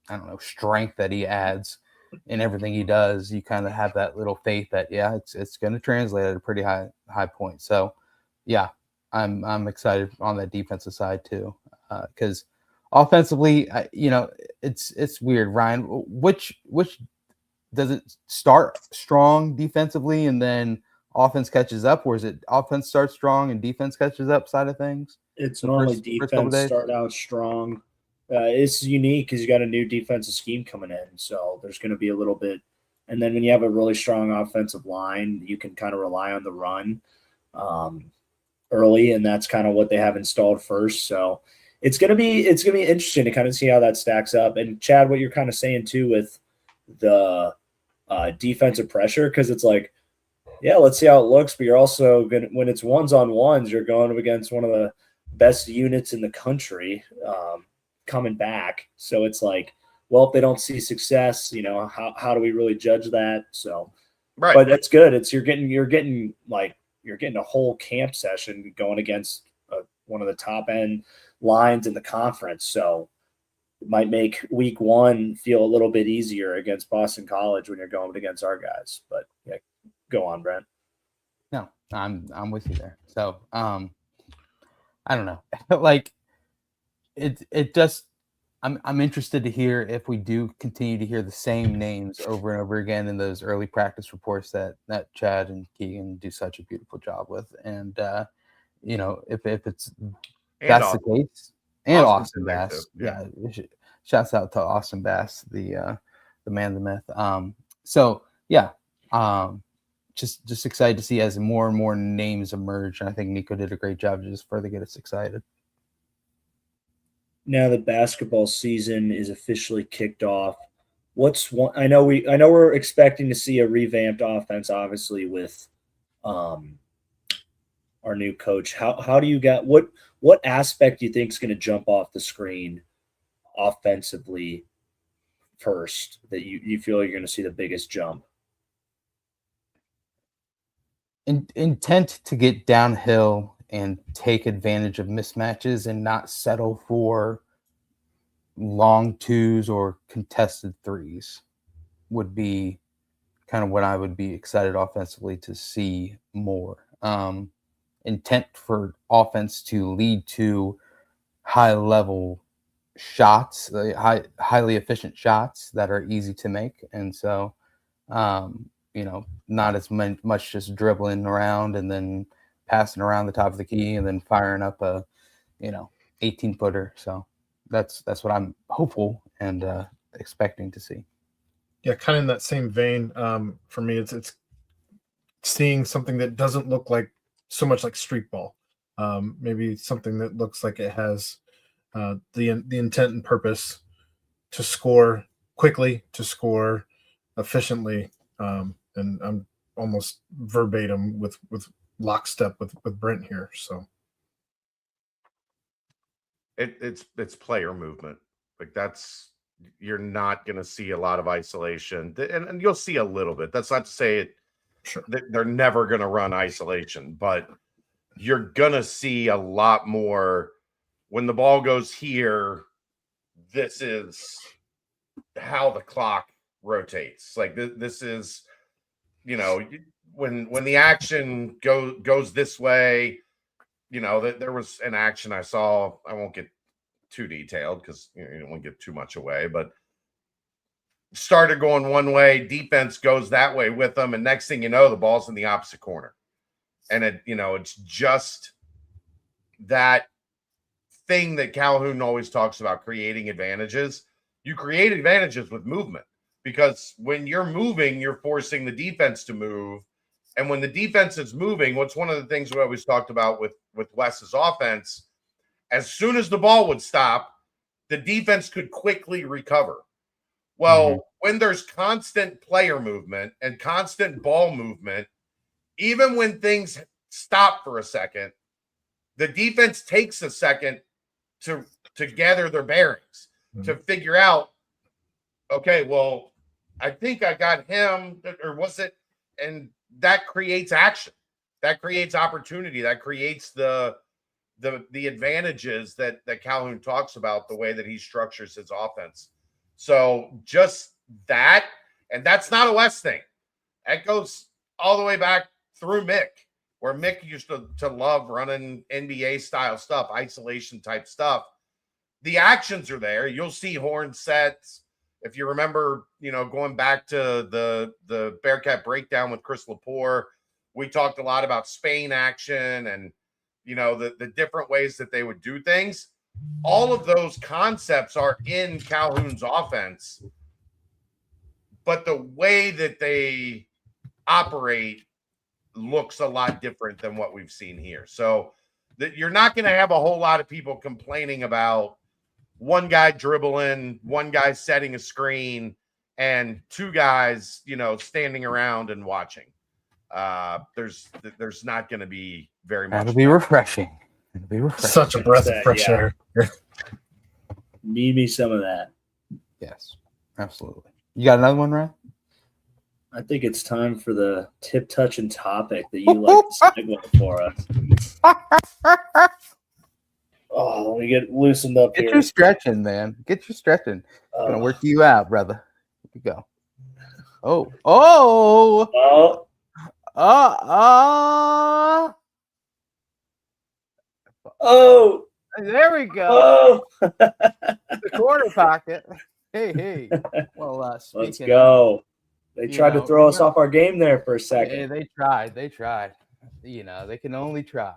I don't know, strength that he adds in everything he does, you kind of have that little faith that it's going to translate at a pretty high point. So yeah, I'm excited on that defensive side too, because offensively, it's weird. Ryan, which does it start strong defensively and then offense catches up, or is it offense starts strong and defense catches up side of things? It's normally defense start out strong. It's unique because you got a new defensive scheme coming in, so there's going to be a little bit. And then when you have a really strong offensive line, you can kind of rely on the run early, and that's kind of what they have installed first. So it's going to be interesting to kind of see how that stacks up. And Chad, what you're kind of saying too with the defensive pressure, because it's like, yeah, let's see how it looks. But you're also going to, when it's ones on ones, you're going up against one of the best units in the country coming back. So it's like, well, if they don't see success, how do we really judge that? So, right. But that's good. It's you're getting a whole camp session going against one of the top end lines in the conference. So it might make week one feel a little bit easier against Boston College when you're going against our guys. But yeah, go on, Brent. No, I'm with you there. So I don't know. Like it just I'm interested to hear if we do continue to hear the same names over and over again in those early practice reports that Chad and Keegan do such a beautiful job with. And if it's that's the case. And Austin Bass. Yeah. Shouts out to Austin Bass, the man, the myth. So yeah. Just excited to see as more and more names emerge. And I think Nico did a great job to just further get us excited. Now the basketball season is officially kicked off. I know we're expecting to see a revamped offense, obviously, with our new coach. How do you get what aspect do you think is going to jump off the screen offensively first that you feel you're going to see the biggest jump? Intent to get downhill and take advantage of mismatches and not settle for long twos or contested threes would be kind of what I would be excited offensively to see more. Intent for offense to lead to high level shots, highly efficient shots that are easy to make. And so, not as much just dribbling around and then passing around the top of the key and then firing up a, 18-footer. So that's what I'm hopeful and expecting to see. Yeah, kind of in that same vein. For me, it's seeing something that doesn't look like so much like street ball. Maybe something that looks like it has the intent and purpose to score quickly, to score efficiently, and I'm almost verbatim with lockstep with Brent here. So it's player movement. Like you're not going to see a lot of isolation, and you'll see a little bit. That's not to say it. sure. They're never going to run isolation, but you're going to see a lot more when the ball goes here. This is how the clock rotates. Like this is, when the action goes this way, there was an action I saw. I won't get too detailed because you don't want to give too much away, but started going one way, defense goes that way with them, and next thing you know, the ball's in the opposite corner. And it's just that thing that Calhoun always talks about, creating advantages. You create advantages with movement, because when you're moving, you're forcing the defense to move. And when the defense is moving, what's one of the things we always talked about with Wes's offense, as soon as the ball would stop, the defense could quickly recover. Well, when there's constant player movement and constant ball movement, even when things stop for a second, the defense takes a second to gather their bearings, to figure out, okay, well, I think I got him, or was it? And that creates action. That creates opportunity. That creates the advantages that Calhoun talks about, the way that he structures his offense. So just that, and that's not a Wes thing. That goes all the way back through Mick, where Mick used to love running NBA style stuff, isolation type stuff. The actions are there. You'll see horn sets. If you remember, going back to the Bearcat breakdown with Chris Lepore, we talked a lot about Spain action and, the different ways that they would do things. All of those concepts are in Calhoun's offense, but the way that they operate looks a lot different than what we've seen here. So that you're not going to have a whole lot of people complaining about one guy dribbling, one guy setting a screen, and two guys, standing around and watching. There's not going to be very much. That'll be refreshing. It'll be refreshing. Such a breath of fresh air. Need me some of that. Yes, absolutely. You got another one, Ryan? I think it's time for the tip, touch, and topic that you like to segue for us. Oh, let me get loosened up here. Get your stretching, man. Get your stretching. Gonna work you out, brother. Here we go. Oh, there we go. oh. The quarter pocket. Hey. Well, Let's speaking go. They tried to throw us off our game there for a second. Hey, they tried. They can only try.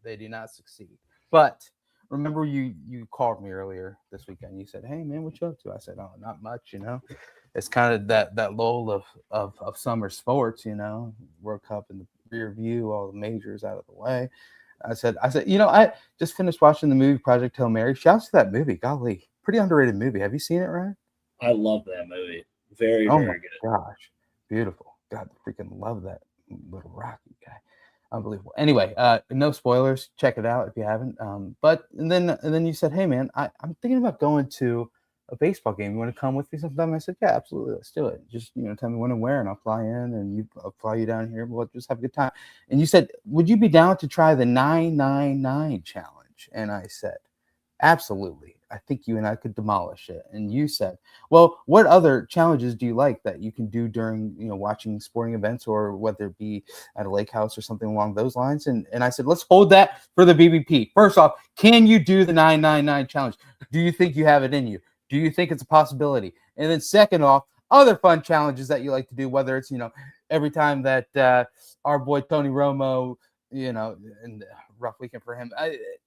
They do not succeed. But remember, you called me earlier this weekend. You said, "Hey, man, what you up to?" I said, "Oh, not much. It's kind of that lull of summer sports. World Cup in the rear view, all the majors out of the way." I said, I just finished watching the movie Project Hail Mary. Shouts to that movie. Golly, pretty underrated movie. Have you seen it, Ryan? I love that movie. Very, oh very my good. Gosh, beautiful. God, freaking love that little Rocky guy. Unbelievable. Anyway, no spoilers. Check it out if you haven't. But then you said, "Hey, man, I'm thinking about going to a baseball game. You want to come with me sometime?" I said, "Yeah, absolutely. Let's do it. Just tell me when and where, and I'll fly in, and I'll fly you down here. We'll just have a good time." And you said, "Would you be down to try the 999 challenge?" And I said, "Absolutely. I think you and I could demolish it." And you said, "Well, what other challenges do you like that you can do during, watching sporting events, or whether it be at a lake house or something along those lines?" And I said, "Let's hold that for the BBP. First off, can you do the 999 challenge? Do you think you have it in you? Do you think it's a possibility? And then second off, other fun challenges that you like to do, whether it's, every time that our boy Tony Romo, and rough weekend for him.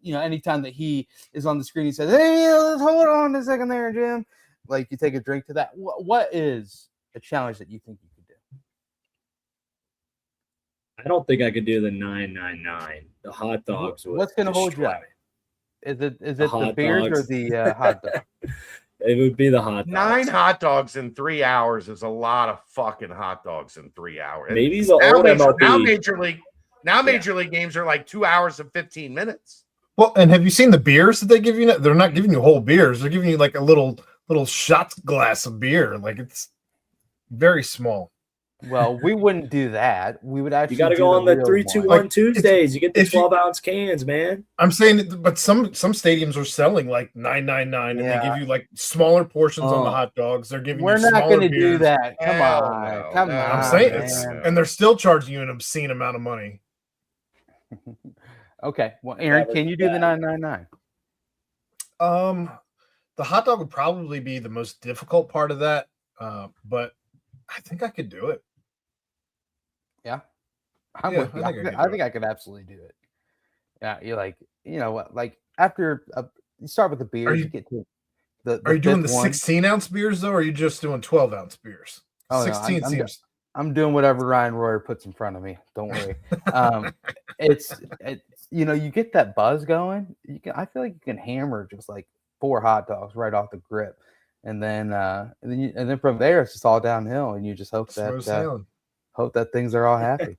Anytime that he is on the screen, he says, "Hey, let's hold on a second there, Jim." Like, you take a drink to that. What is a challenge that you think you could do? I don't think I could do the 999. The hot dogs. What's going to hold you up? Is it the beers or the hot dog? It would be the hot dogs. 9 hot dogs in 3 hours is a lot of fucking hot dogs in 3 hours. And Maybe the now old MLB. Major League games are like 2 hours and 15 minutes. Well, and have you seen the beers that they give you? They're not giving you whole beers. They're giving you like a little shot glass of beer. Like it's very small. Well, we wouldn't do that. We would actually. You got to go on the 3-2-1 Like, Tuesdays. You get the 12-ounce cans, man. I'm saying, but some stadiums are selling like $9.99, and they give you like smaller portions on the hot dogs. They're giving. We're you not going to beers. do that. Come Hell on, no, come no. on. I'm saying man. and they're still charging you an obscene amount of money. Okay, well, Aaron, Never can you do do the that. 999? The hot dog would probably be the most difficult part of that, but I think I could do it. Yeah, I'm Yeah, with you. I think I could I do think I could absolutely do it. Yeah, you're like, you know what? Like after you start with the beers, you get to the. Are you doing the fifth one. 16-ounce beers though, or are you just doing 12-ounce beers? Oh, no, 16 I'm seems. I'm doing whatever Ryan Royer puts in front of me. Don't worry. It's you know, you get that buzz going. I feel like you can hammer just like 4 hot dogs right off the grip, and then from there it's just all downhill, and you just hope that things are all happy.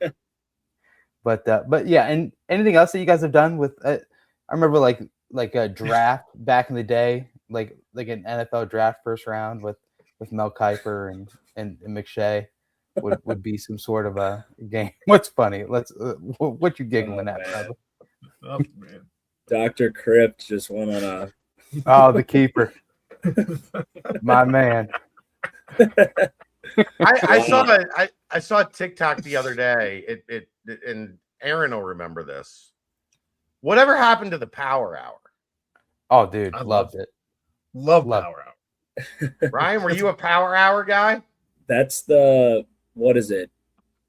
But yeah, and anything else that you guys have done with? I remember like a draft back in the day, like an NFL draft first round with Mel Kiper and McShay. Would be some sort of a game. What's funny? What you giggling at, brother? Oh, man. Dr. Crypt just went on Oh, the keeper, my man. I saw a TikTok the other day. It and Aaron will remember this. Whatever happened to the Power Hour? Oh, dude, I loved it. Love Love Power Hour. Ryan, were you a Power Hour guy? That's the what is it?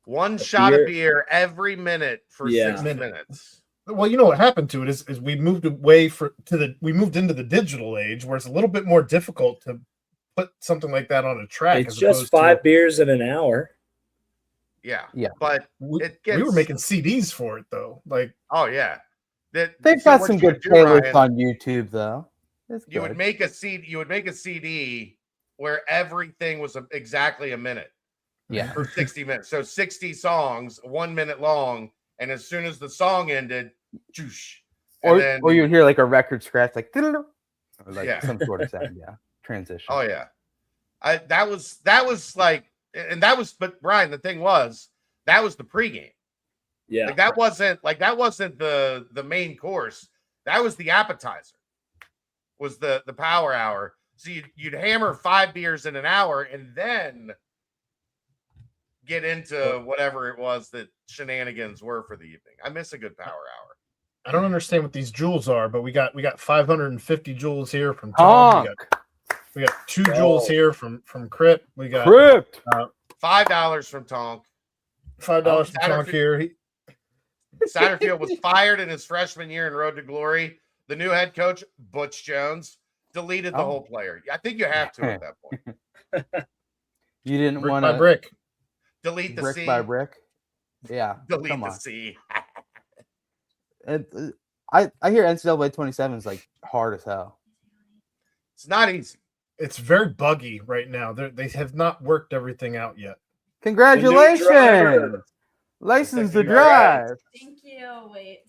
One shot of beer every minute for Yeah. 60 minutes. Well, you know what happened to it is we moved away we moved into the digital age where it's a little bit more difficult to put something like that on a track. It's just 5 beers in an hour. Yeah. Yeah. But we gets, were making CDs for it though. Like, oh yeah. They've got some good playlists on YouTube though. You would make a CD where everything was exactly a minute. Yeah. For 60 minutes. So 60 songs, 1 minute long, and as soon as the song ended, joosh. Or you would hear like a record scratch, like, or like Yeah. some sort of sound, transition. Oh yeah. That was like, and that was, but Brian, the thing was, that was the pregame. Yeah. Like that wasn't the main course. That was the appetizer. Was the Power Hour. So you'd hammer 5 beers in an hour and then get into whatever it was that shenanigans were for the evening. I miss a good Power Hour. I don't understand what these joules are, but we got 550 joules here from Tom. We got 2 joules here from Crypt. We got Crypt. $5 from Tonk. $5 from Tonk here. Satterfield was fired in his freshman year in Road to Glory. The new head coach, Butch Jones, deleted the whole player. I think you have to at that point. You didn't Brick want by to brick. Delete the brick C. by brick. Yeah. Delete come the on. C. I hear NCAA 27 is like hard as hell. It's not easy. It's very buggy right now. They have not worked everything out yet. Congratulations. License to drive. Thank you. Wait.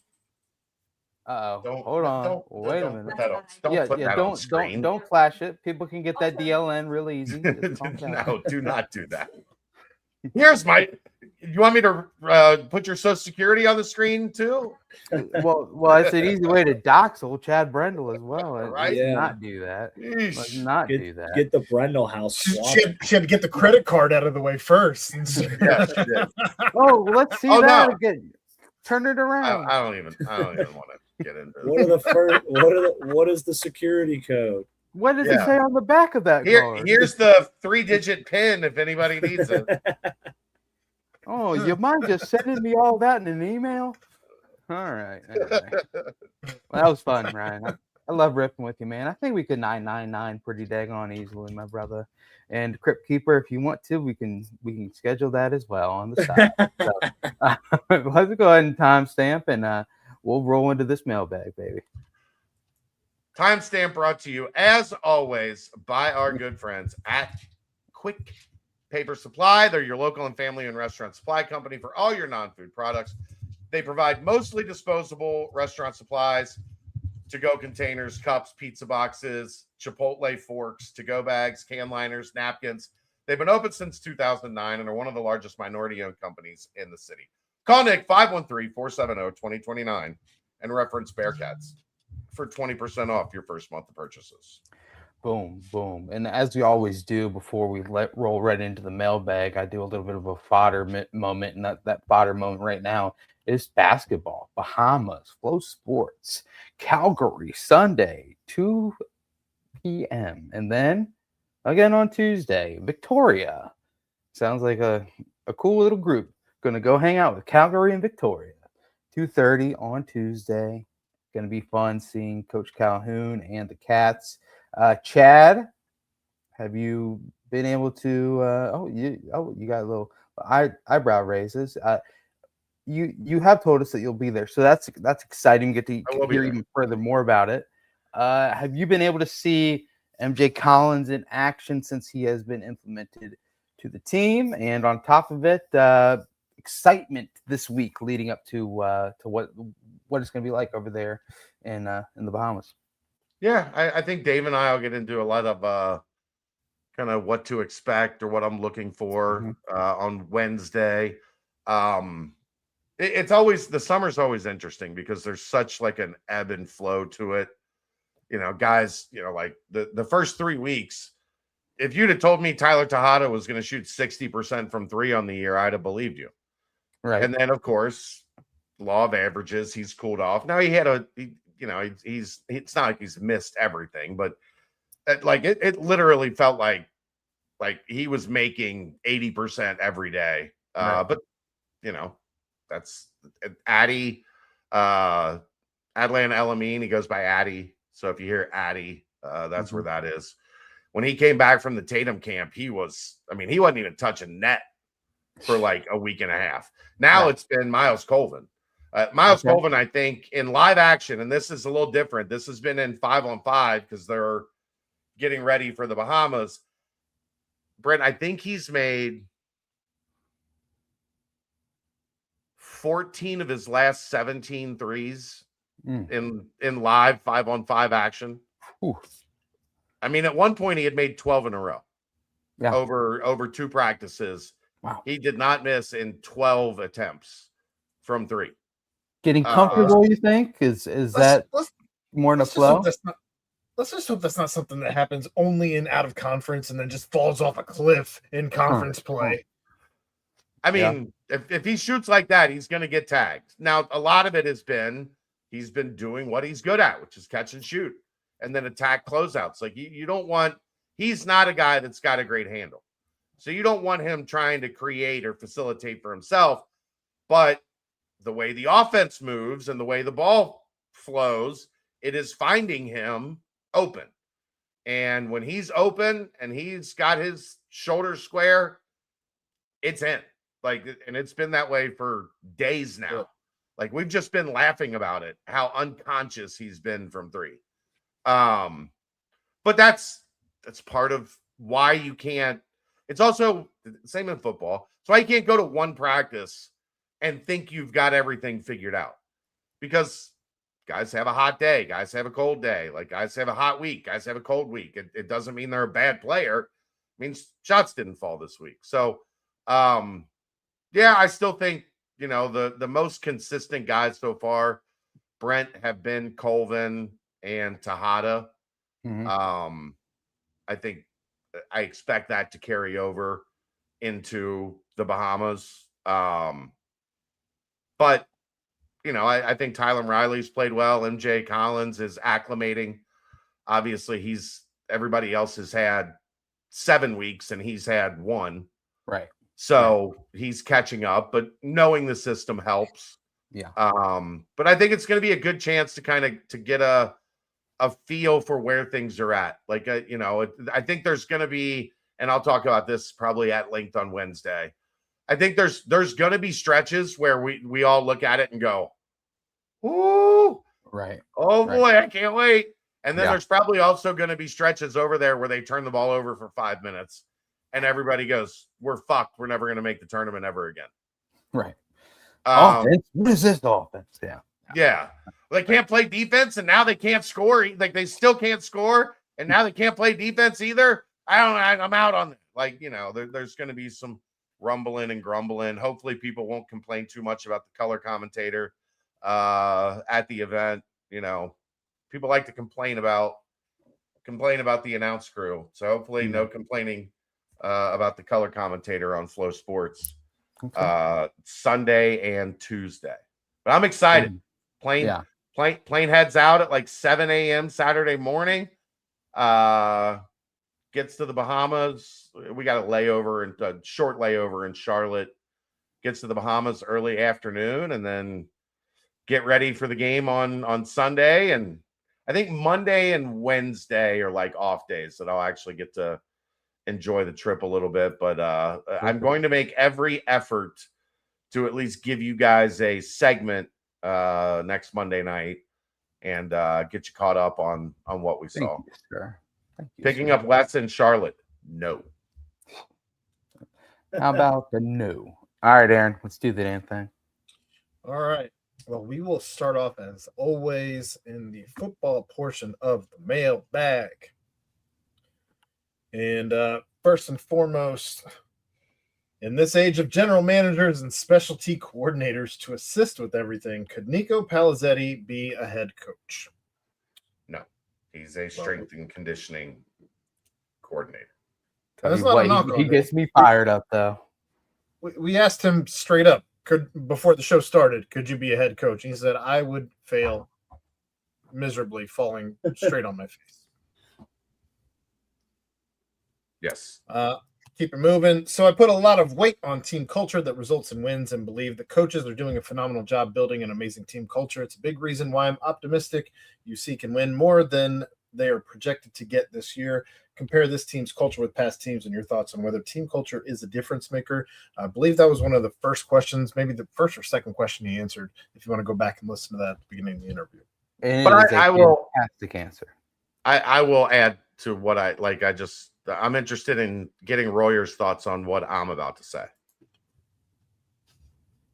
Hold on. Wait a minute. Don't put that on screen. Don't flash it. People can get that DLN real easy. No, do not do that. Here's my. You want me to put your Social Security on the screen too? Well, it's an easy way to dox old Chad Brendel as well. Right? Let's not do that. Let's not do that. Get the Brendel house. She had to get the credit card out of the way first. Yeah, she did. Oh, let's see that again. Turn it around. I don't even want to get into What are the first? What is the security code? What does it say on the back of that card? Here's the 3-digit PIN if anybody needs it. Oh, you mind just sending me all that in an email? All right. Well, that was fun, Ryan. I love ripping with you, man. I think we could 999 pretty daggone easily, my brother. And Crypt Keeper, if you want to, we can schedule that as well on the side. So, let's go ahead and timestamp, and we'll roll into this mailbag, baby. Timestamp brought to you, as always, by our good friends at Quick Paper Supply. They're your local and family and restaurant supply company for all your non-food products. They provide mostly disposable restaurant supplies, to-go containers, cups, pizza boxes, Chipotle forks, to-go bags, can liners, napkins. They've been open since 2009 and are one of the largest minority-owned companies in the city. Call Nick 513-470-2029 and reference Bearcats for 20% off your first month of purchases. Boom, boom. And as we always do before we roll right into the mailbag, I do a little bit of a fodder moment. And that fodder moment right now is basketball. Bahamas, Flow Sports, Calgary, Sunday, 2 p.m. And then again on Tuesday, Victoria. Sounds like a cool little group. Going to go hang out with Calgary and Victoria. 2:30 on Tuesday. Going to be fun seeing Coach Calhoun and the Cats. Chad, have you been able to? You got a little eyebrow raises. You have told us that you'll be there, so that's exciting. Get to hear even further more about it. Have you been able to see MJ Collins in action since he has been implemented to the team? And on top of it, excitement this week leading up to what it's going to be like over there in the Bahamas. Yeah, I think Dave and I will get into a lot of kind of what to expect or what I'm looking for on Wednesday. It's always, the summer's always interesting because there's such like an ebb and flow to it. You know, guys, you know, like the first 3 weeks, if you'd have told me Tyler Tejada was going to shoot 60% from three on the year, I'd have believed you. Right. And then, of course, law of averages, he's cooled off. Now he had it's not like he's missed everything, but it literally felt like he was making 80% every day. Right. But you know, that's Addy, Adlan Elamine. He goes by Addy. So if you hear Addy, that's where that is. When he came back from the Tatum camp, he wasn't even touching net for like a week and a half. Now it's been Miles Colvin. Colvin, I think, in live action, and this is a little different. This has been in 5-on-5 because they're getting ready for the Bahamas. Brent, I think he's made 14 of his last 17 threes in live 5-on-5 action. Ooh. I mean, at one point he had made 12 in a row. Yeah. Over 2 practices. Wow. He did not miss in 12 attempts from 3. Getting comfortable, you think? Is that more in a flow? Let's just hope that's not something that happens only in out of conference and then just falls off a cliff in conference play. I mean, if he shoots like that, he's going to get tagged. Now, a lot of it has been he's been doing what he's good at, which is catch and shoot, and then attack closeouts. Like you don't want. He's not a guy that's got a great handle, so you don't want him trying to create or facilitate for himself. But the way the offense moves and the way the ball flows, it is finding him open. And when he's open and he's got his shoulders square, it's in. And it's been that way for days now. Yeah. Like we've just been laughing about it, how unconscious he's been from 3. But that's part of why you can't. It's also the same in football. It's why you can't go to one practice and think you've got everything figured out, because guys have a hot day, guys have a cold day, like guys have a hot week, guys have a cold week. It doesn't mean they're a bad player. It means shots didn't fall this week. So, I still think, the most consistent guys so far, Brent, have been Colvin and Tejada. I think I expect that to carry over into the Bahamas. But, I think Tyler Riley's played well. MJ Collins is acclimating. Obviously, everybody else has had 7 weeks and he's had 1. Right. So he's catching up, but knowing the system helps. Yeah. But I think it's going to be a good chance to get a feel for where things are at. I think there's going to be, and I'll talk about this probably at length on Wednesday. I think there's going to be stretches where we all look at it and go, "Ooh, right. Oh boy, I can't wait." And then there's probably also going to be stretches over there where they turn the ball over for 5 minutes and everybody goes, we're fucked. We're never going to make the tournament ever again. Right. Offense? What is this offense? Yeah. Yeah. They can't play defense and now they can't score. Like they still can't score and now they can't play defense either. I'm out on it. Like, you know, there's going to be some rumbling and grumbling. Hopefully people won't complain too much about the color commentator at the event. You know, people like to complain about the announce crew. So hopefully no complaining about the color commentator on Flow Sports Sunday and Tuesday. But I'm excited. Plane heads out at like 7 a.m. Saturday morning. Gets to the Bahamas. We got a short layover in Charlotte. Gets to the Bahamas early afternoon and then get ready for the game on Sunday. And I think Monday and Wednesday are like off days that I'll actually get to enjoy the trip a little bit. But I'm going to make every effort to at least give you guys a segment next Monday night and get you caught up on what we saw. Thank you, sir. Thank you, Picking up Wes in Charlotte. No. How about the no? All right, Aaron, let's do the damn thing. All right. Well, we will start off as always in the football portion of the mailbag. And first and foremost, in this age of general managers and specialty coordinators to assist with everything, could Nico Palizzetti be a head coach? No. He's a strength and conditioning coordinator. That's not a knock on he him. gets me fired up, though. We asked him straight up, before the show started, could you be a head coach? And he said, I would fail miserably, falling straight on my face. Yes. Keep it moving. So I put a lot of weight on team culture that results in wins and believe that coaches are doing a phenomenal job building an amazing team culture. It's a big reason why I'm optimistic UC can win more than they are projected to get this year. Compare this team's culture with past teams and your thoughts on whether team culture is a difference maker. I believe that was one of the first questions, maybe the first or second question he answered, if you want to go back and listen to that at the beginning of the interview. But I will fantastic answer. I will add to what I'm interested in getting Royer's thoughts on what I'm about to say.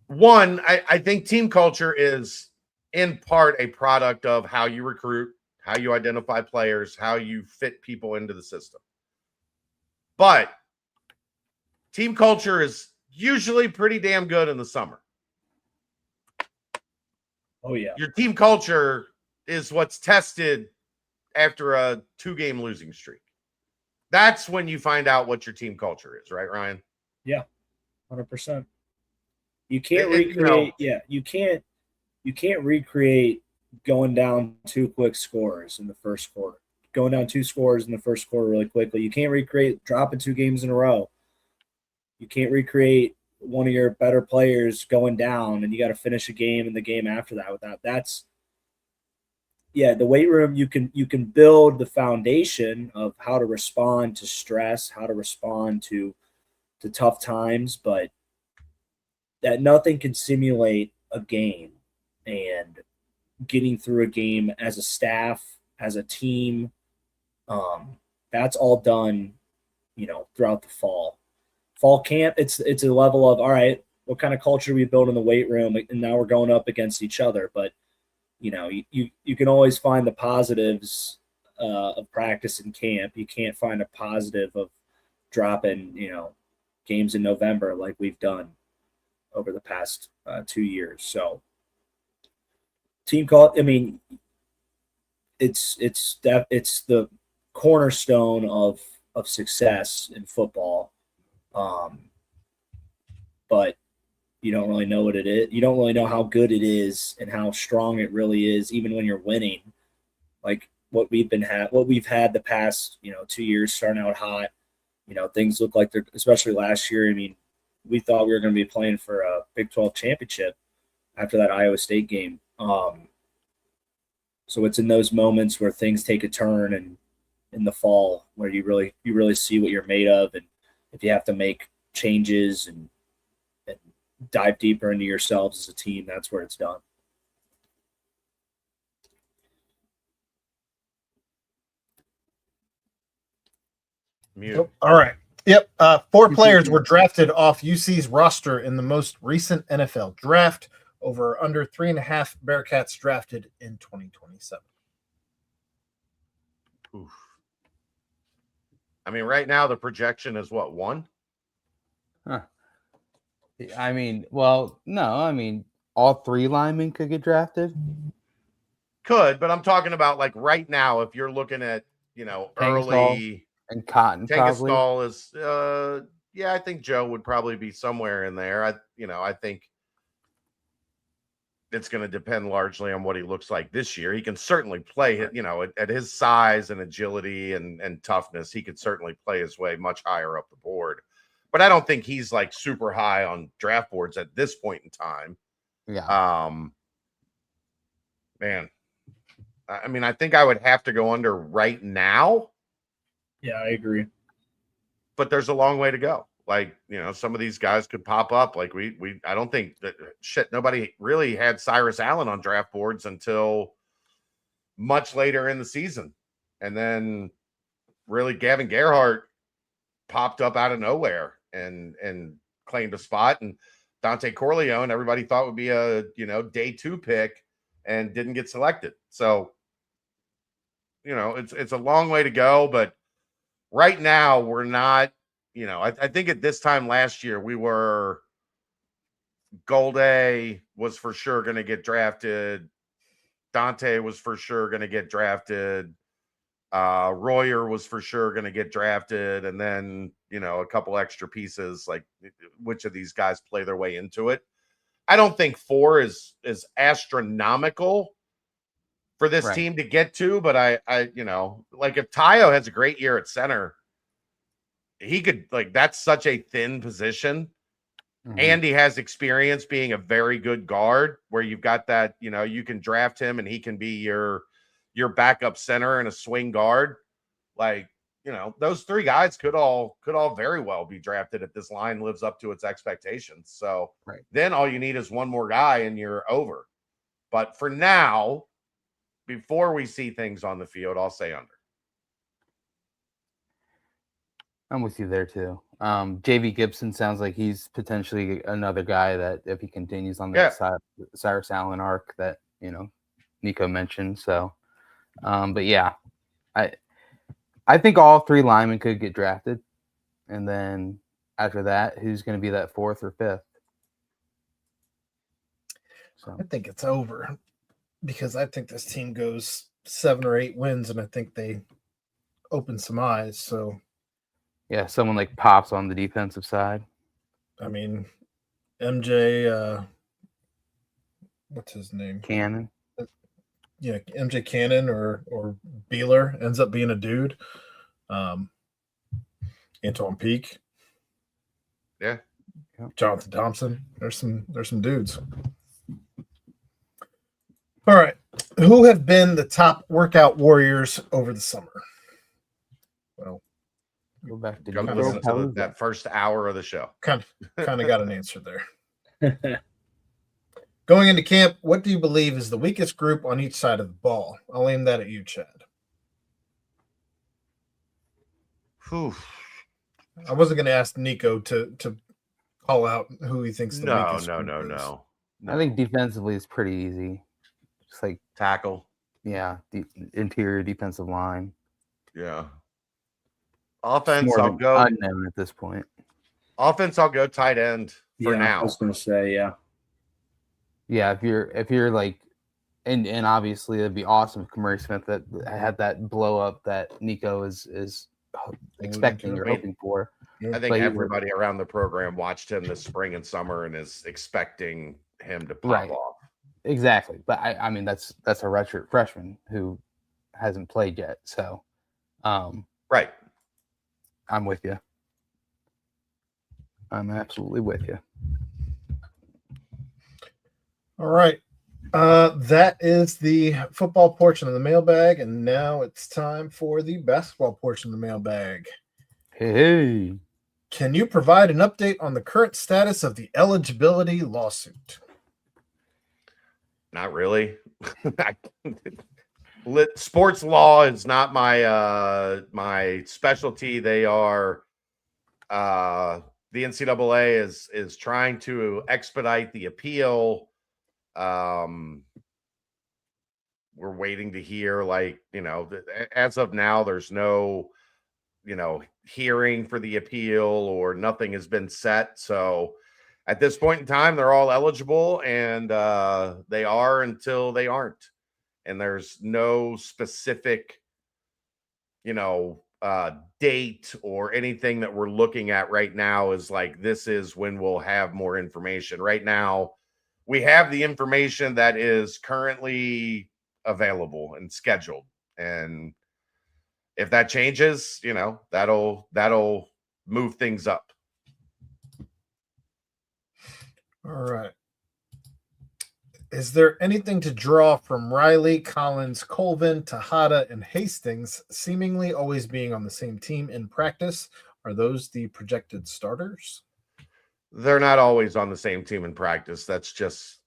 One, I think team culture is in part a product of how you recruit, how you identify players, how you fit people into the system. But team culture is usually pretty damn good in the summer. Oh, yeah. Your team culture is what's tested after a 2-game losing streak. That's when you find out what your team culture is, right, Ryan? Yeah, 100%. You can't recreate. Yeah, you can't recreate going down 2 quick scores in the first quarter. Going down 2 scores in the first quarter really quickly. You can't recreate dropping 2 games in a row. You can't recreate one of your better players going down, and you got to finish a game and the game after that without. That's the weight room. You can build the foundation of how to respond to stress, how to respond to tough times, but that nothing can simulate a game and getting through a game as a staff, as a team. That's all done, throughout the fall camp. It's a level of, all right, what kind of culture do we build in the weight room? And now we're going up against each other, but you can always find the positives of practice in camp. You can't find a positive of dropping, games in November like we've done over the past 2 years. So team call. I mean, it's the cornerstone of success in football. But you don't really know what it is. You don't really know how good it is and how strong it really is, even when you're winning. Like what we've had the past, 2 years starting out hot. Things look like they're, especially last year. I mean, we thought we were going to be playing for a Big 12 championship after that Iowa State game. So it's in those moments where things take a turn, and in the fall where you really see what you're made of, and if you have to make changes and dive deeper into yourselves as a team, that's where it's done. Mute. Nope. All right. Yep. 4 players were drafted off UC's roster in the most recent NFL draft. Over or under 3.5 Bearcats drafted in 2027. Oof. I mean, right now the projection is what, 1? Huh. I mean, well, no, I mean, all 3 linemen could get drafted. Could, but I'm talking about like right now. If you're looking at, early And Cotton probably. Tangastal is, I think Joe would probably be somewhere in there. I think it's going to depend largely on what he looks like this year. He can certainly play, at his size and agility and toughness, he could certainly play his way much higher up the board. But I don't think he's like super high on draft boards at this point in time. Yeah. Man, I mean, I think I would have to go under right now. Yeah, I agree. But there's a long way to go. Like, some of these guys could pop up. Like I don't think that nobody really had Cyrus Allen on draft boards until much later in the season. And then really Gavin Gerhardt popped up out of nowhere and claimed a spot. And Dante Corleone, everybody thought would be a, day 2 pick and didn't get selected. So, it's a long way to go, but right now we're not, I think at this time last year we were Golday was for sure going to get drafted. Dante was for sure going to get drafted. Royer was for sure going to get drafted. And then, a couple extra pieces, like which of these guys play their way into it. I don't think 4 is astronomical for this team to get to, but I like if Tayo has a great year at center, he could, like, that's such a thin position. Mm-hmm. And he has experience being a very good guard where you've got that, you can draft him and he can be your backup center and a swing guard. Like, those 3 guys could all very well be drafted if this line lives up to its expectations. So then all you need is one more guy and you're over. But for now, before we see things on the field, I'll say under. I'm with you there too. JV Gibson sounds like he's potentially another guy that if he continues on the Cyrus Allen arc that, Nico mentioned. So, but yeah, I think all 3 linemen could get drafted. And then after that, who's going to be that 4th or 5th? So I think it's over because I think this team goes 7 or 8 wins and I think they open some eyes. So yeah, someone like pops on the defensive side. I mean, MJ, what's his name? Cannon. Yeah, MJ Cannon or Beeler ends up being a dude. Antoine Peak. Yeah. Jonathan Thompson. There's some dudes. All right. Who have been the top workout warriors over the summer? Well, go back to listen to that first hour of the show. Kind of got an answer there. Going into camp, what do you believe is the weakest group on each side of the ball? I'll aim that at you, Chad. Whew. I wasn't going to ask Nico to call out who he thinks the weakest group is. No. I think defensively is pretty easy. Just like tackle. Yeah, the interior defensive line. Yeah. Offense, I'll go unknown at this point. Offense, I'll go tight end for now. I was going to say, yeah. Yeah, if you're like, and obviously it'd be awesome if Kamari Smith that had that blow up that Nico is expecting or hoping for. I think everybody around the program watched him this spring and summer and is expecting him to pop off. Exactly, but I mean that's a redshirt freshman who hasn't played yet, so right. I'm with you. I'm absolutely with you. All right. That is the football portion of the mailbag, and now it's time for the basketball portion of the mailbag. Hey. Can you provide an update on the current status of the eligibility lawsuit? Not really. sports law is not my specialty. They are the NCAA is trying to expedite the appeal. We're waiting to hear, like, as of now, there's no, hearing for the appeal, or nothing has been set. So at this point in time, they're all eligible, and they are until they aren't. And there's no specific, date or anything that we're looking at right now is like, this is when we'll have more information. Right now, we have the information that is currently available and scheduled. And if that changes, that'll move things up. All right. Is there anything to draw from Riley, Collins, Colvin, Tejada, and Hastings seemingly always being on the same team in practice? Are those the projected starters? They're not always on the same team in practice. That's just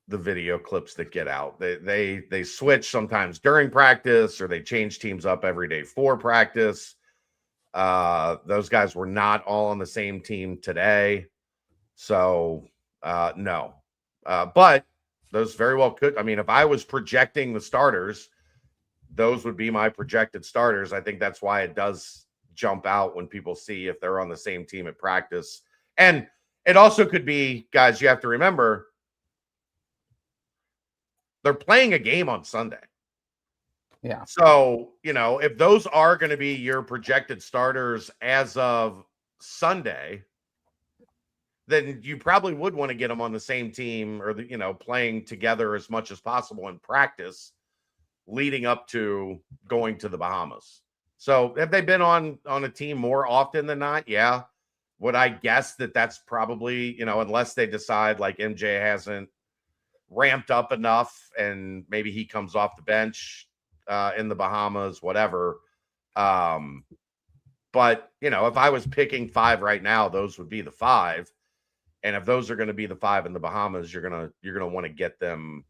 the video clips that get out. They switch sometimes during practice, or they change teams up every day for practice. Those guys were not all on the same team today. So no. But those very well could. I mean, if I was projecting the starters, those would be my projected starters. I think that's why it does jump out when people see if they're on the same team at practice. And it also could be, guys, you have to remember, they're playing a game on Sunday. Yeah. So, if those are going to be your projected starters as of Sunday, then you probably would want to get them on the same team, or playing together as much as possible in practice leading up to going to the Bahamas. So have they been on a team more often than not? Yeah. Would I guess that that's probably, unless they decide like MJ hasn't ramped up enough and maybe he comes off the bench in the Bahamas, whatever. But, if I was picking 5 right now, those would be the 5. And if those are going to be the 5 in the Bahamas, you're going to want to get them,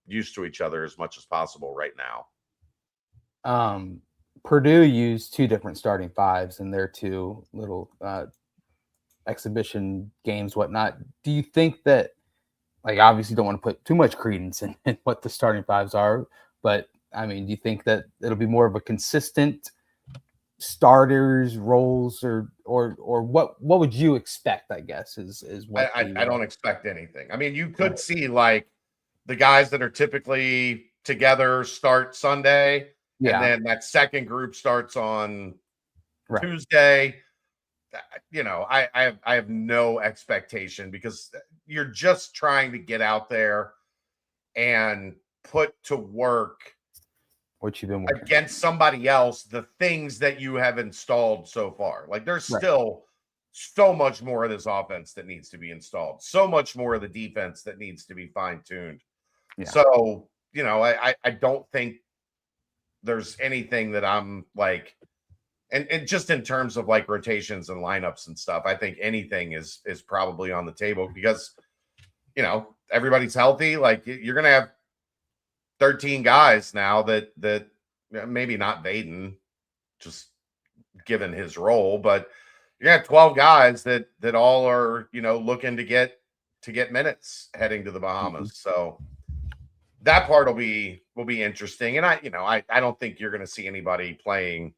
used to each other as much as possible right now. Purdue used 2 different starting 5s in their 2 little exhibition games, whatnot. Do you think that, like, obviously don't want to put too much credence in what the starting 5s are, but I mean, do you think that it'll be more of a consistent starters roles, or what would you expect? I guess is what I don't expect anything. I mean, you could see like the guys that are typically together start Sunday, and then that second group starts on Tuesday. I have no expectation, because you're just trying to get out there and put to work what you've been working against somebody else the things that you have installed so far. Like, there's still so much more of this offense that needs to be installed, so much more of the defense that needs to be fine-tuned. So I don't think there's anything that I'm like, and just in terms of like rotations and lineups and stuff, I think anything is probably on the table, because everybody's healthy. Like, you're gonna have 13 guys now that maybe not Vaden, just given his role, but you're gonna have 12 guys that all are looking to get minutes heading to the Bahamas. So that part will be interesting. And I don't think you're gonna see anybody playing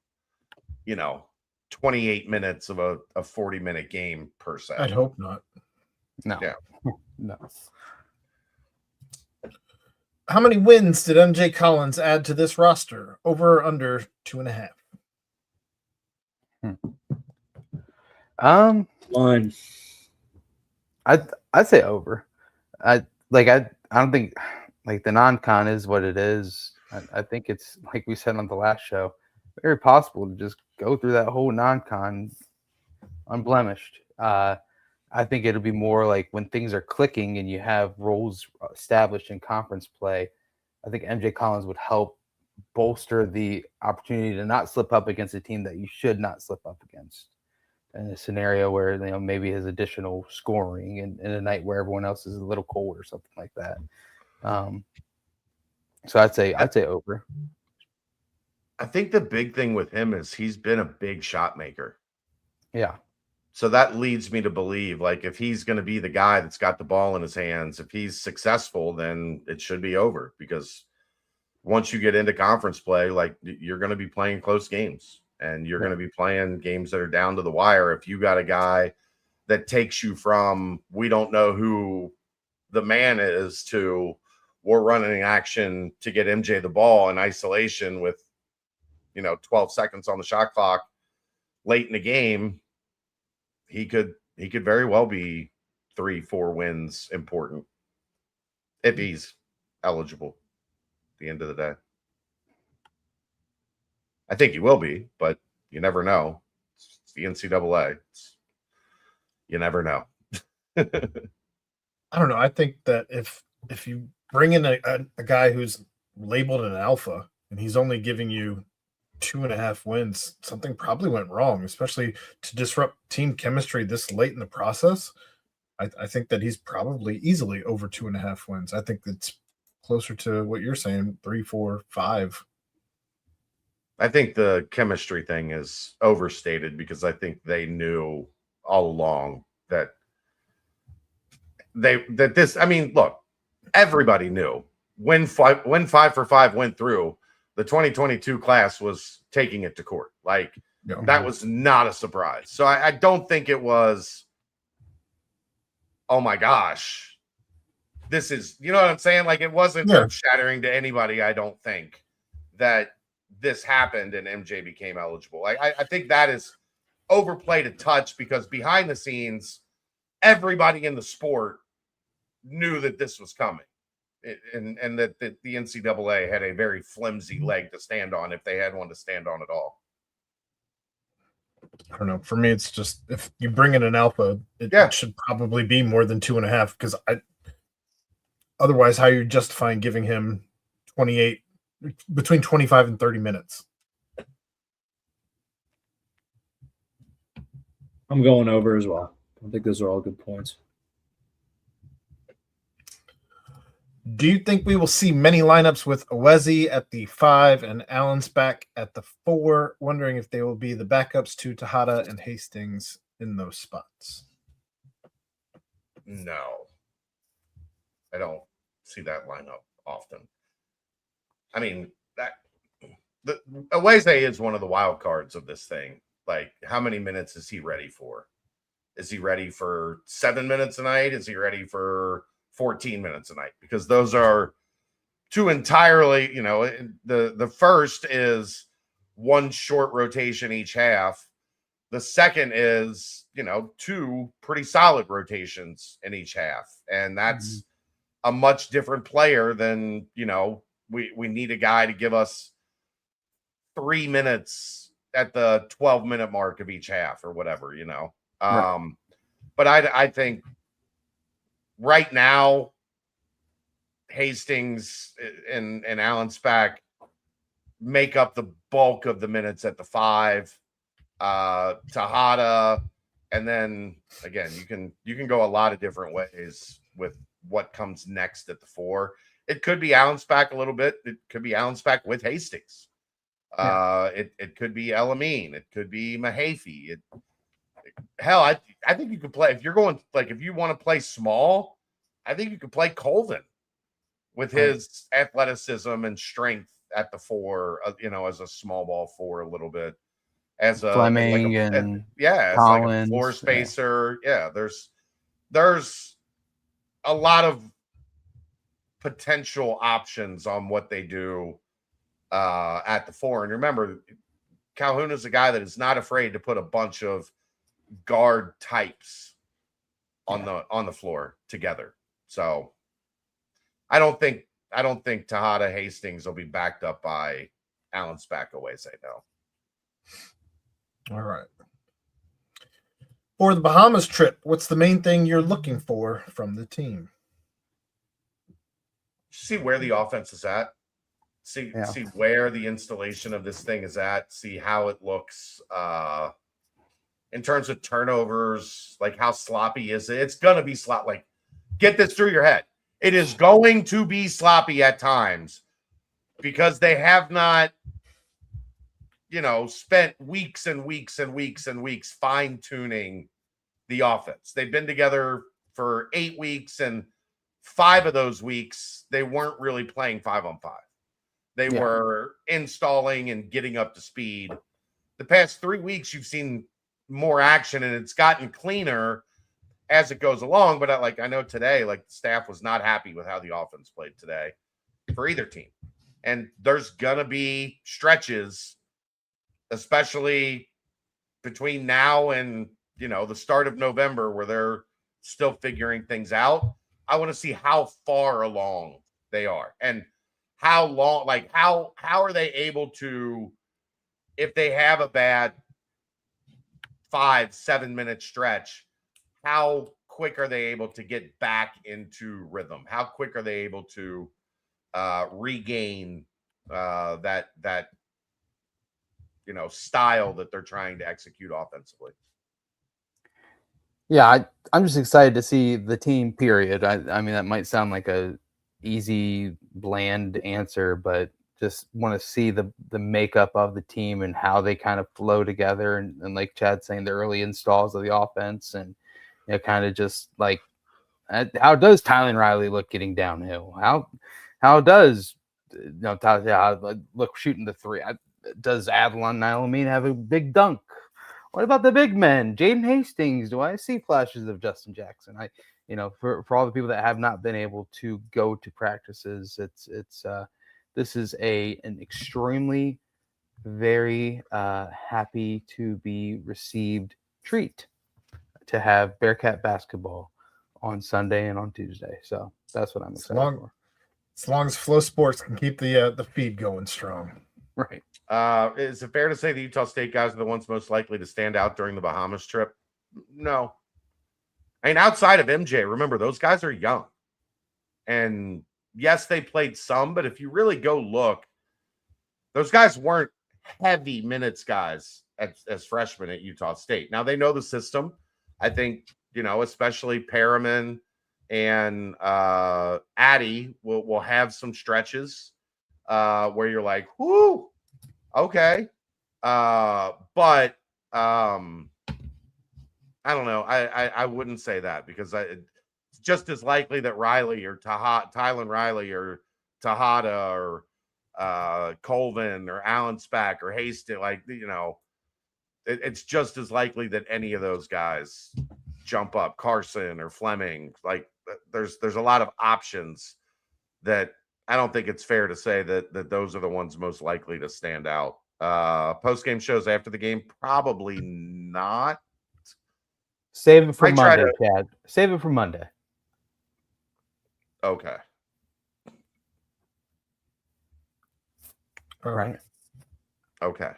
28 minutes of a 40-minute game per se. I'd hope not. No. Yeah. No. How many wins did MJ Collins add to this roster? Over or under 2.5? 1. I'd say over. I don't think, like, the non-con is what it is. I think it's, like we said on the last show, very possible to just go through that whole non-con unblemished. I think it'll be more like when things are clicking and you have roles established in conference play. I think MJ Collins would help bolster the opportunity to not slip up against a team that you should not slip up against, in a scenario where maybe his additional scoring in a night where everyone else is a little cold or something like that. So I'd say over. I think the big thing with him is he's been a big shot maker. Yeah. So that leads me to believe, like, if he's going to be the guy that's got the ball in his hands, if he's successful, then it should be over, because once you get into conference play, like, you're going to be playing close games, and you're going to be playing games that are down to the wire. If you got a guy that takes you from, we don't know who the man is, to we're running action to get MJ the ball in isolation with, 12 seconds on the shot clock late in the game, he could very well be 3-4 wins important if he's eligible at the end of the day. I think he will be, but you never know. It's the NCAA. You never know. I don't know. I think that if you bring in a guy who's labeled an alpha and he's only giving you 2.5 wins, something probably went wrong, especially to disrupt team chemistry this late in the process. I think that he's probably easily over 2.5 wins. I think it's closer to what you're saying, 3, 4, 5. I think the chemistry thing is overstated, because I think they knew all along that this, I mean, look, everybody knew when 5 for 5 went through, the 2022 class was taking it to court. Like, that was not a surprise. So I don't think it was, oh my gosh, this is, you know what I'm saying? Like, it wasn't shattering to anybody, I don't think, that this happened and MJ became eligible. I think that is overplayed a touch, because behind the scenes, everybody in the sport knew that this was coming. And that the NCAA had a very flimsy leg to stand on, if they had one to stand on at all. I don't know. For me, it's just, if you bring in an alpha, it should probably be more than 2.5, because otherwise, how are you justifying giving him 28, between 25 and 30 minutes? I'm going over as well. I think those are all good points. Do you think we will see many lineups with Owezi at the 5 and Allensbach at the 4? Wondering if they will be the backups to Tejada and Hastings in those spots. No, I don't see that lineup often. I mean, the Owezi is one of the wild cards of this thing. Like, how many minutes is he ready for? Is he ready for 7 minutes a night? Is he ready for 14 minutes a night? Because those are two entirely, the first is one short rotation each half. The second is, 2 pretty solid rotations in each half. And that's a much different player than, we need a guy to give us 3 minutes at the 12-minute mark of each half or whatever, Right. But I think right now, Hastings and Allensbach make up the bulk of the minutes at the 5. Tejada, and then again, you can go a lot of different ways with what comes next at the 4. It could be Allensbach a little bit. It could be Allensbach with Hastings. It could be Elamine. It could be Mahaffey. Hell, I think you could play, if you're going, like, if you want to play small, I think you could play Colvin with his athleticism and strength at the 4, as a small ball 4 a little bit, as a Fleming and Collins, like a floor spacer. Yeah, there's a lot of potential options on what they do at the 4. And remember, Calhoun is a guy that is not afraid to put a bunch of guard types on the floor together. So I don't think Tejada Hastings will be backed up by Allensbach Owezi. No. All right. For the Bahamas trip, what's the main thing you're looking for from the team? See where the offense is at. See where the installation of this thing is at. See how it looks in terms of turnovers. Like, how sloppy is it? It's gonna be sloppy. Like, get this through your head. It is going to be sloppy at times, because they have not, spent weeks and weeks and weeks and weeks fine-tuning the offense. They've been together for 8 weeks, and 5 of those weeks, they weren't really playing 5-on-5. They were installing and getting up to speed. The past 3 weeks, you've seen more action, and it's gotten cleaner as it goes along. But I know today, the staff was not happy with how the offense played today for either team. And there's going to be stretches, especially between now and, the start of November, where they're still figuring things out. I want to see how far along they are and how long, how are they able to, if they have a bad 5-7 minute stretch, how quick are they able to get back into rhythm? How quick are they able to regain that style that they're trying to execute offensively? Yeah, I'm just excited to see the team, period. I mean, that might sound like a easy, bland answer, but just want to see the makeup of the team and how they kind of flow together. And like Chad's saying, the early installs of the offense, and kind of just how does Tylen Riley look getting downhill? How does look shooting the three? Does Avalon Nilamine have a big dunk? What about the big men? Jaden Hastings, do I see flashes of Justin Jackson? For all the people that have not been able to go to practices, this is an extremely very happy to be received treat to have Bearcat basketball on Sunday and on Tuesday. So that's what I'm excited for. As long as Flow Sports can keep the feed going strong. Right. Is it fair to say the Utah State guys are the ones most likely to stand out during the Bahamas trip? No. I mean, outside of MJ, remember, those guys are young. And yes, they played some, but if you really go look, those guys weren't heavy minutes guys as freshmen at Utah State. Now, they know the system. I think, especially Perriman and Addy will have some stretches where you're like, whoo, okay. But I don't know. I wouldn't say that, because it's just as likely that Riley or Tylen Riley or Tejada or Colvin or Allen Spack or Hastings, it's just as likely that any of those guys jump up, Carson or Fleming. There's a lot of options that I don't think it's fair to say that those are the ones most likely to stand out. Post-game shows after the game, probably not. Save it for Monday, Chad. Save it for Monday. Okay. All right. Okay.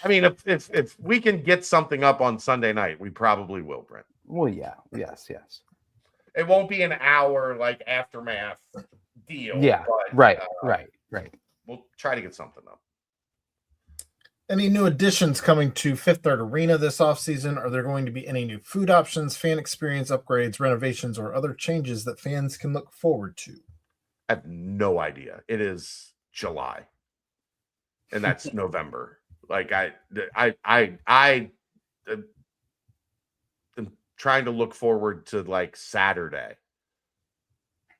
I mean, if we can get something up on Sunday night, we probably will, Brent. Well, yeah. Yes. It won't be an hour aftermath deal. Yeah. But, right. We'll try to get something up. Any new additions coming to Fifth Third Arena this offseason? Are there going to be any new food options, fan experience upgrades, renovations, or other changes that fans can look forward to? I have no idea. It is July, and that's November. I am trying to look forward to Saturday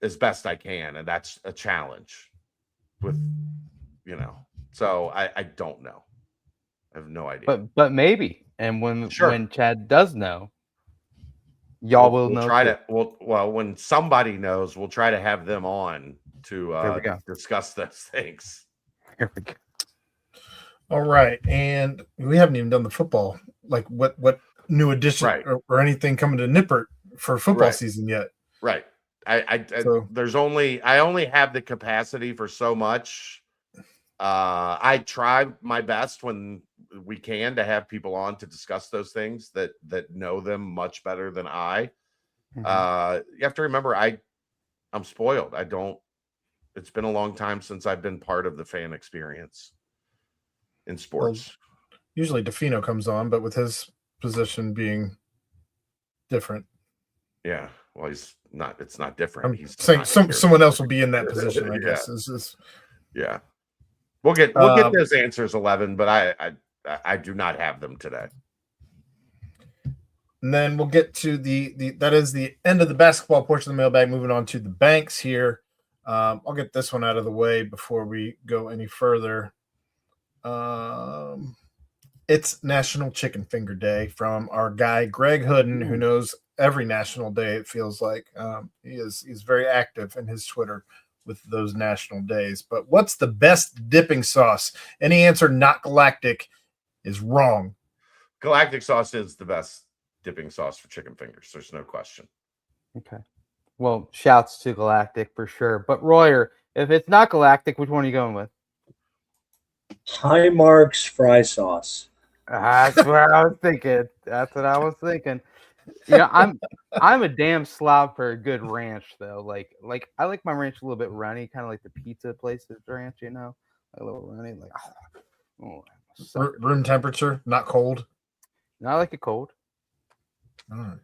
as best I can, and that's a challenge. So I don't know. I have no idea. But maybe, and when Chad does know, y'all will know. When somebody knows, we'll try to have them on to discuss those things. Here we go. All right, and we haven't even done the football. What new addition or anything coming to Nippert for football season yet? Right. I only have the capacity for so much. I try my best when we can to have people on to discuss those things that know them much better than I. Mm-hmm. You have to remember, I'm spoiled. It's been a long time since I've been part of the fan experience in sports. Well, usually DeFino comes on, but with his position being different. Yeah. Well, he's not. It's not different. I'm He's saying not here. someone else will be in that position. I Yeah. guess is Yeah. We'll get those answers 11, but I do not have them today. and then we'll get to the that is the end of the basketball portion of the mailbag. Moving on to the banks here. I'll get this one out of the way before we go any further. It's National Chicken Finger Day from our guy Greg Hooden, who knows every national day. It feels like he's very active in his Twitter with those national days. But what's the best dipping sauce? Any answer not galactic is wrong. Galactic sauce is the best dipping sauce for chicken fingers. There's no question. Okay. Well, shouts to Galactic for sure. But Royer, if it's not Galactic, which one are you going with? High Marks fry sauce. That's what I was thinking. That's what I was thinking. I'm a damn slob for a good ranch though. Like I like my ranch a little bit runny, kind of like the pizza places ranch, a little runny. Like Room temperature, not cold. No, I like it cold. All right.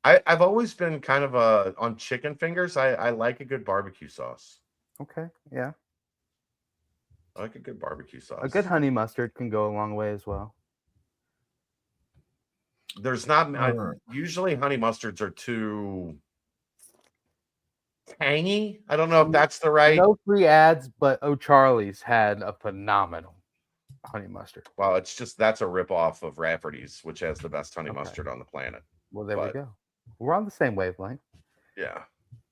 I've always been kind of on chicken fingers. I like a good barbecue sauce. Okay, yeah. I like a good barbecue sauce. A good honey mustard can go a long way as well. There's not usually honey mustards are too tangy. I don't know if that's the right. No free ads, but O'Charlie's had a phenomenal honey mustard. Well, it's just that's a ripoff of Rafferty's, which has the best honey mustard on the planet. Well, there we go. We're on the same wavelength. Yeah.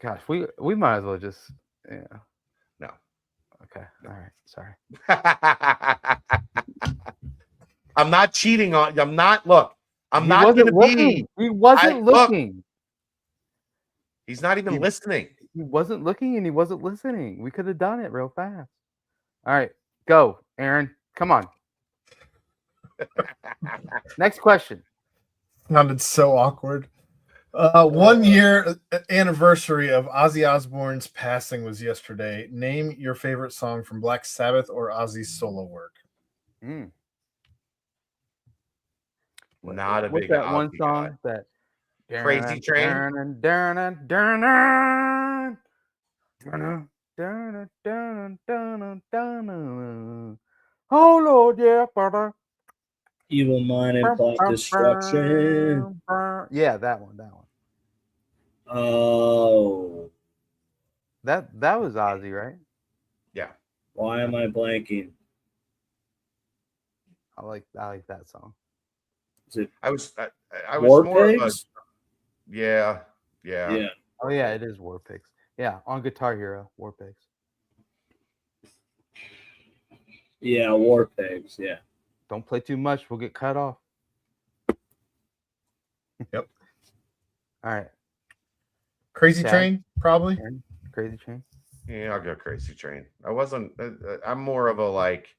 Gosh, we might as well just No. Okay. All right. Sorry. I'm not cheating on. I'm not. Look. I'm He not wasn't going to looking. be. He wasn't looking. Look, he's not even listening. He wasn't looking and he wasn't listening. We could have done it real fast. All right. Go, Aaron. Come on. Next question. Sounded so awkward. 1 year anniversary of Ozzy Osbourne's passing was yesterday. Name your favorite song from Black Sabbath or Ozzy's solo work. Not a What's big that one Ozzy song guy. that Crazy Train? Oh Lord, yeah, brother. Evil Mind and Plot Destruction. Yeah, that one. Oh. That was Ozzy, right? Yeah. Why am I blanking? I like that song. Is it I was War more Pigs? of a yeah. Oh yeah, it is War Pigs. Yeah, on Guitar Hero, War Pigs. Yeah, War Pigs. Yeah. Don't play too much, we'll get cut off. Yep. All right. Crazy Chad? Train, probably. Aaron, Crazy Train. Yeah, I'll go Crazy Train. I wasn't. I'm more of a like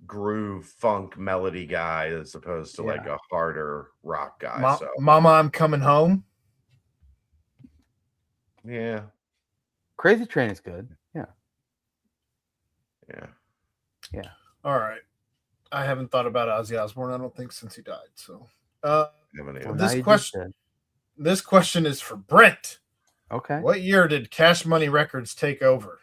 groove funk melody guy as opposed to like a harder rock guy. Mama, I'm Coming Home. Yeah. Crazy Train is good. Yeah. All right. I haven't thought about Ozzy Osbourne, I don't think, since he died. So this question is for Brent. Okay. What year did Cash Money Records take over?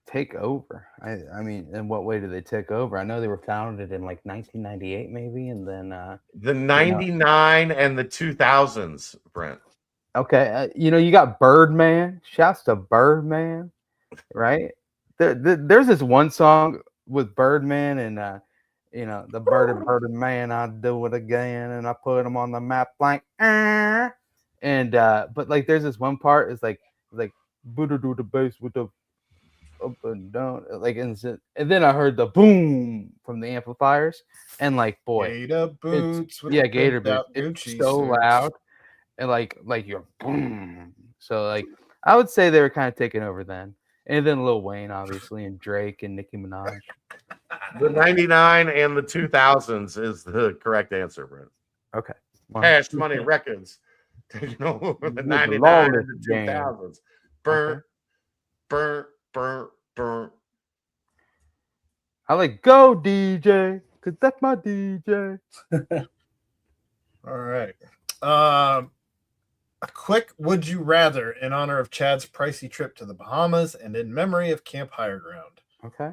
Take over. I mean, in what way did they take over? I know they were founded in like 1998, maybe, and then the 99 and the 2000s, Brent. Okay, you got Birdman. Shouts to Birdman, right? There's this one song with Birdman and the Birdman. I do it again, and I put him on the map like, and but like there's this one part. It's like Buddha do the bass with the up and down, like and then I heard the boom from the amplifiers, and like boy, Gator boots. Gator boots. It's so loud. And like you're boom. So like I would say they were kind of taking over then. And then Lil Wayne, obviously, and Drake and Nicki Minaj. The 99 and the 2000s is the correct answer, Brent. Okay. Cash Money Records taking over the 99 and the 2000s. Burr. I like Go DJ, because that's my DJ. All right. A quick would you rather in honor of Chad's pricey trip to the Bahamas and in memory of Camp Higher Ground. Okay.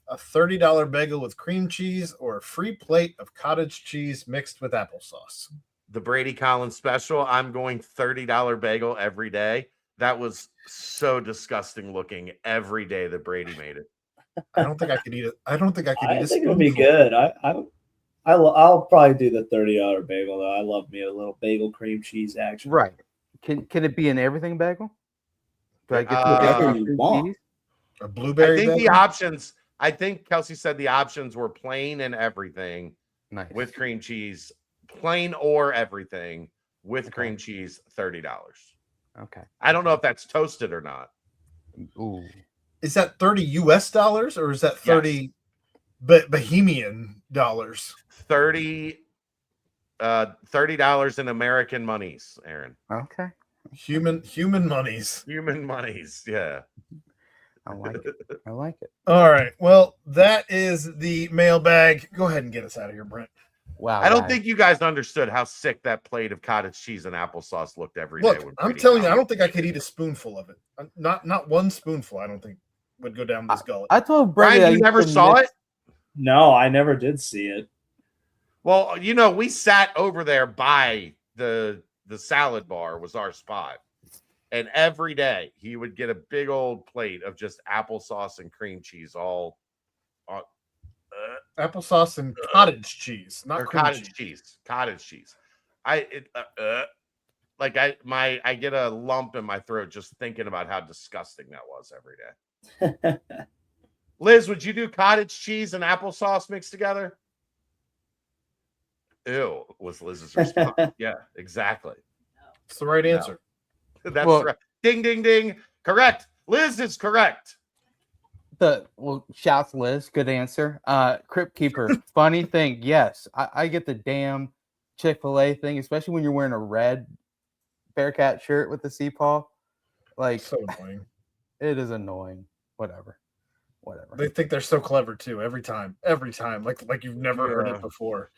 A $30 bagel with cream cheese or a free plate of cottage cheese mixed with applesauce. The Brady Collins special. I'm going $30 bagel every day. That was so disgusting looking every day that Brady made it. I don't think I could eat it. I don't think I could eat I a think it'll be spoonful. good. I'll probably do the $30 bagel though. I love me a little bagel cream cheese action. Right. Can it be an everything bagel? Do I get Whatever the you cream want. cheese? A I blueberry think the bagel? options. I think Kelsey said the options were plain and everything Nice. with cream cheese, plain or everything with Okay. cream cheese, $30. Okay. I don't know if that's toasted or not. Ooh. Is that 30 US dollars or is that 30 Bahamian dollars? $30 in American monies, Aaron. Okay. Human monies. Human monies, yeah. I like it. I like it. All right. Well, that is the mailbag. Go ahead and get us out of here, Brent. Wow. I don't guys. think you guys understood how sick that plate of cottage cheese and applesauce looked every day. Look, when I'm Brady telling you, I Collins don't think I made could it. eat a spoonful of it. Not one spoonful. I don't think would go down this gullet. I told Brady Brian, you never saw it? No, I never did see it. Well, you know, we sat over there by the salad bar was our spot. And every day he would get a big old plate of just applesauce and cream cheese all Applesauce and cottage cheese, not or cream cottage cheese. Cottage cheese. I get a lump in my throat just thinking about how disgusting that was every day. Liz, would you do cottage cheese and applesauce mixed together? Ew, was Liz's response. Yeah, exactly. It's the right No. answer. That's Well- right. Ding, ding, ding. Correct. Liz is correct. Shouts Liz, good answer. Crypt Keeper, funny thing, yes, I get the damn Chick-fil-A thing, especially when you're wearing a red Bearcat shirt with the sea paw. Like, So annoying. it is annoying. Whatever. They think they're so clever too. Every time, like you've never heard Yeah. it before.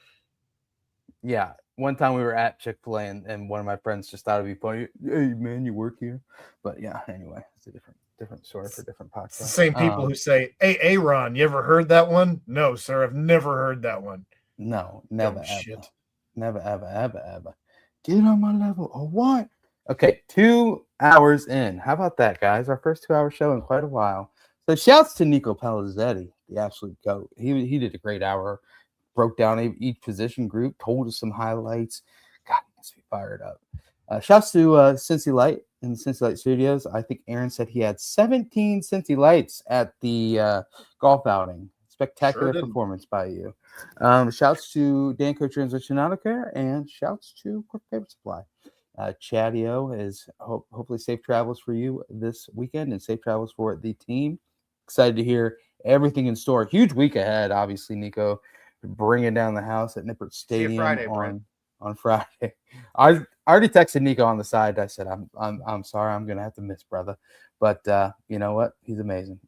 Yeah. One time we were at Chick-fil-A and one of my friends just thought it'd be funny. Hey man, you work here? But yeah, anyway, it's a different story for different podcasts. It's the same people who say, "Hey, Aaron, you ever heard that one?" No, sir, I've never heard that one. No, never, Dumb ever. shit. Never, ever. Get on my level or what? Okay, 2 hours in. How about that, guys? Our first 2-hour show in quite a while. So shouts to Nico Pelizzetti, the absolute GOAT. He did a great hour, broke down each position group, told us some highlights. God, he must be fired up. Shouts to Cincy Light in the Cincy Light Studios. I think Aaron said he had 17 Cincy Lights at the golf outing. Spectacular Sure did. performance by you. Shouts to Danco Transition Auto Care and shouts to Quick Paper Supply. Chadio is hopefully safe travels for you this weekend and safe travels for the team. Excited to hear everything in store. Huge week ahead, obviously, Nico, bringing down the house at Nippert See you Stadium Friday, Brent. on Friday. I already texted Nico on the side. I said, I'm sorry, I'm gonna have to miss brother, but you know what? He's amazing.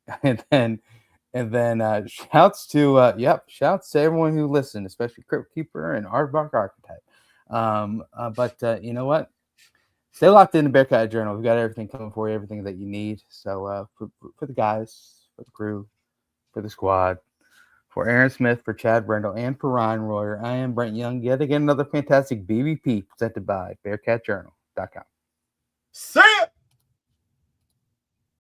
And then shouts to everyone who listened, especially Crypt Keeper and Aardvark Architect. But you know what? Stay locked in the Bearcat Journal. We've got everything coming for you, everything that you need. So for the guys, for the crew, for the squad, for Aaron Smith, for Chad Brendel, and for Ryan Royer, I am Brent Young. Yet again, another fantastic BBP presented by BearcatJournal.com. See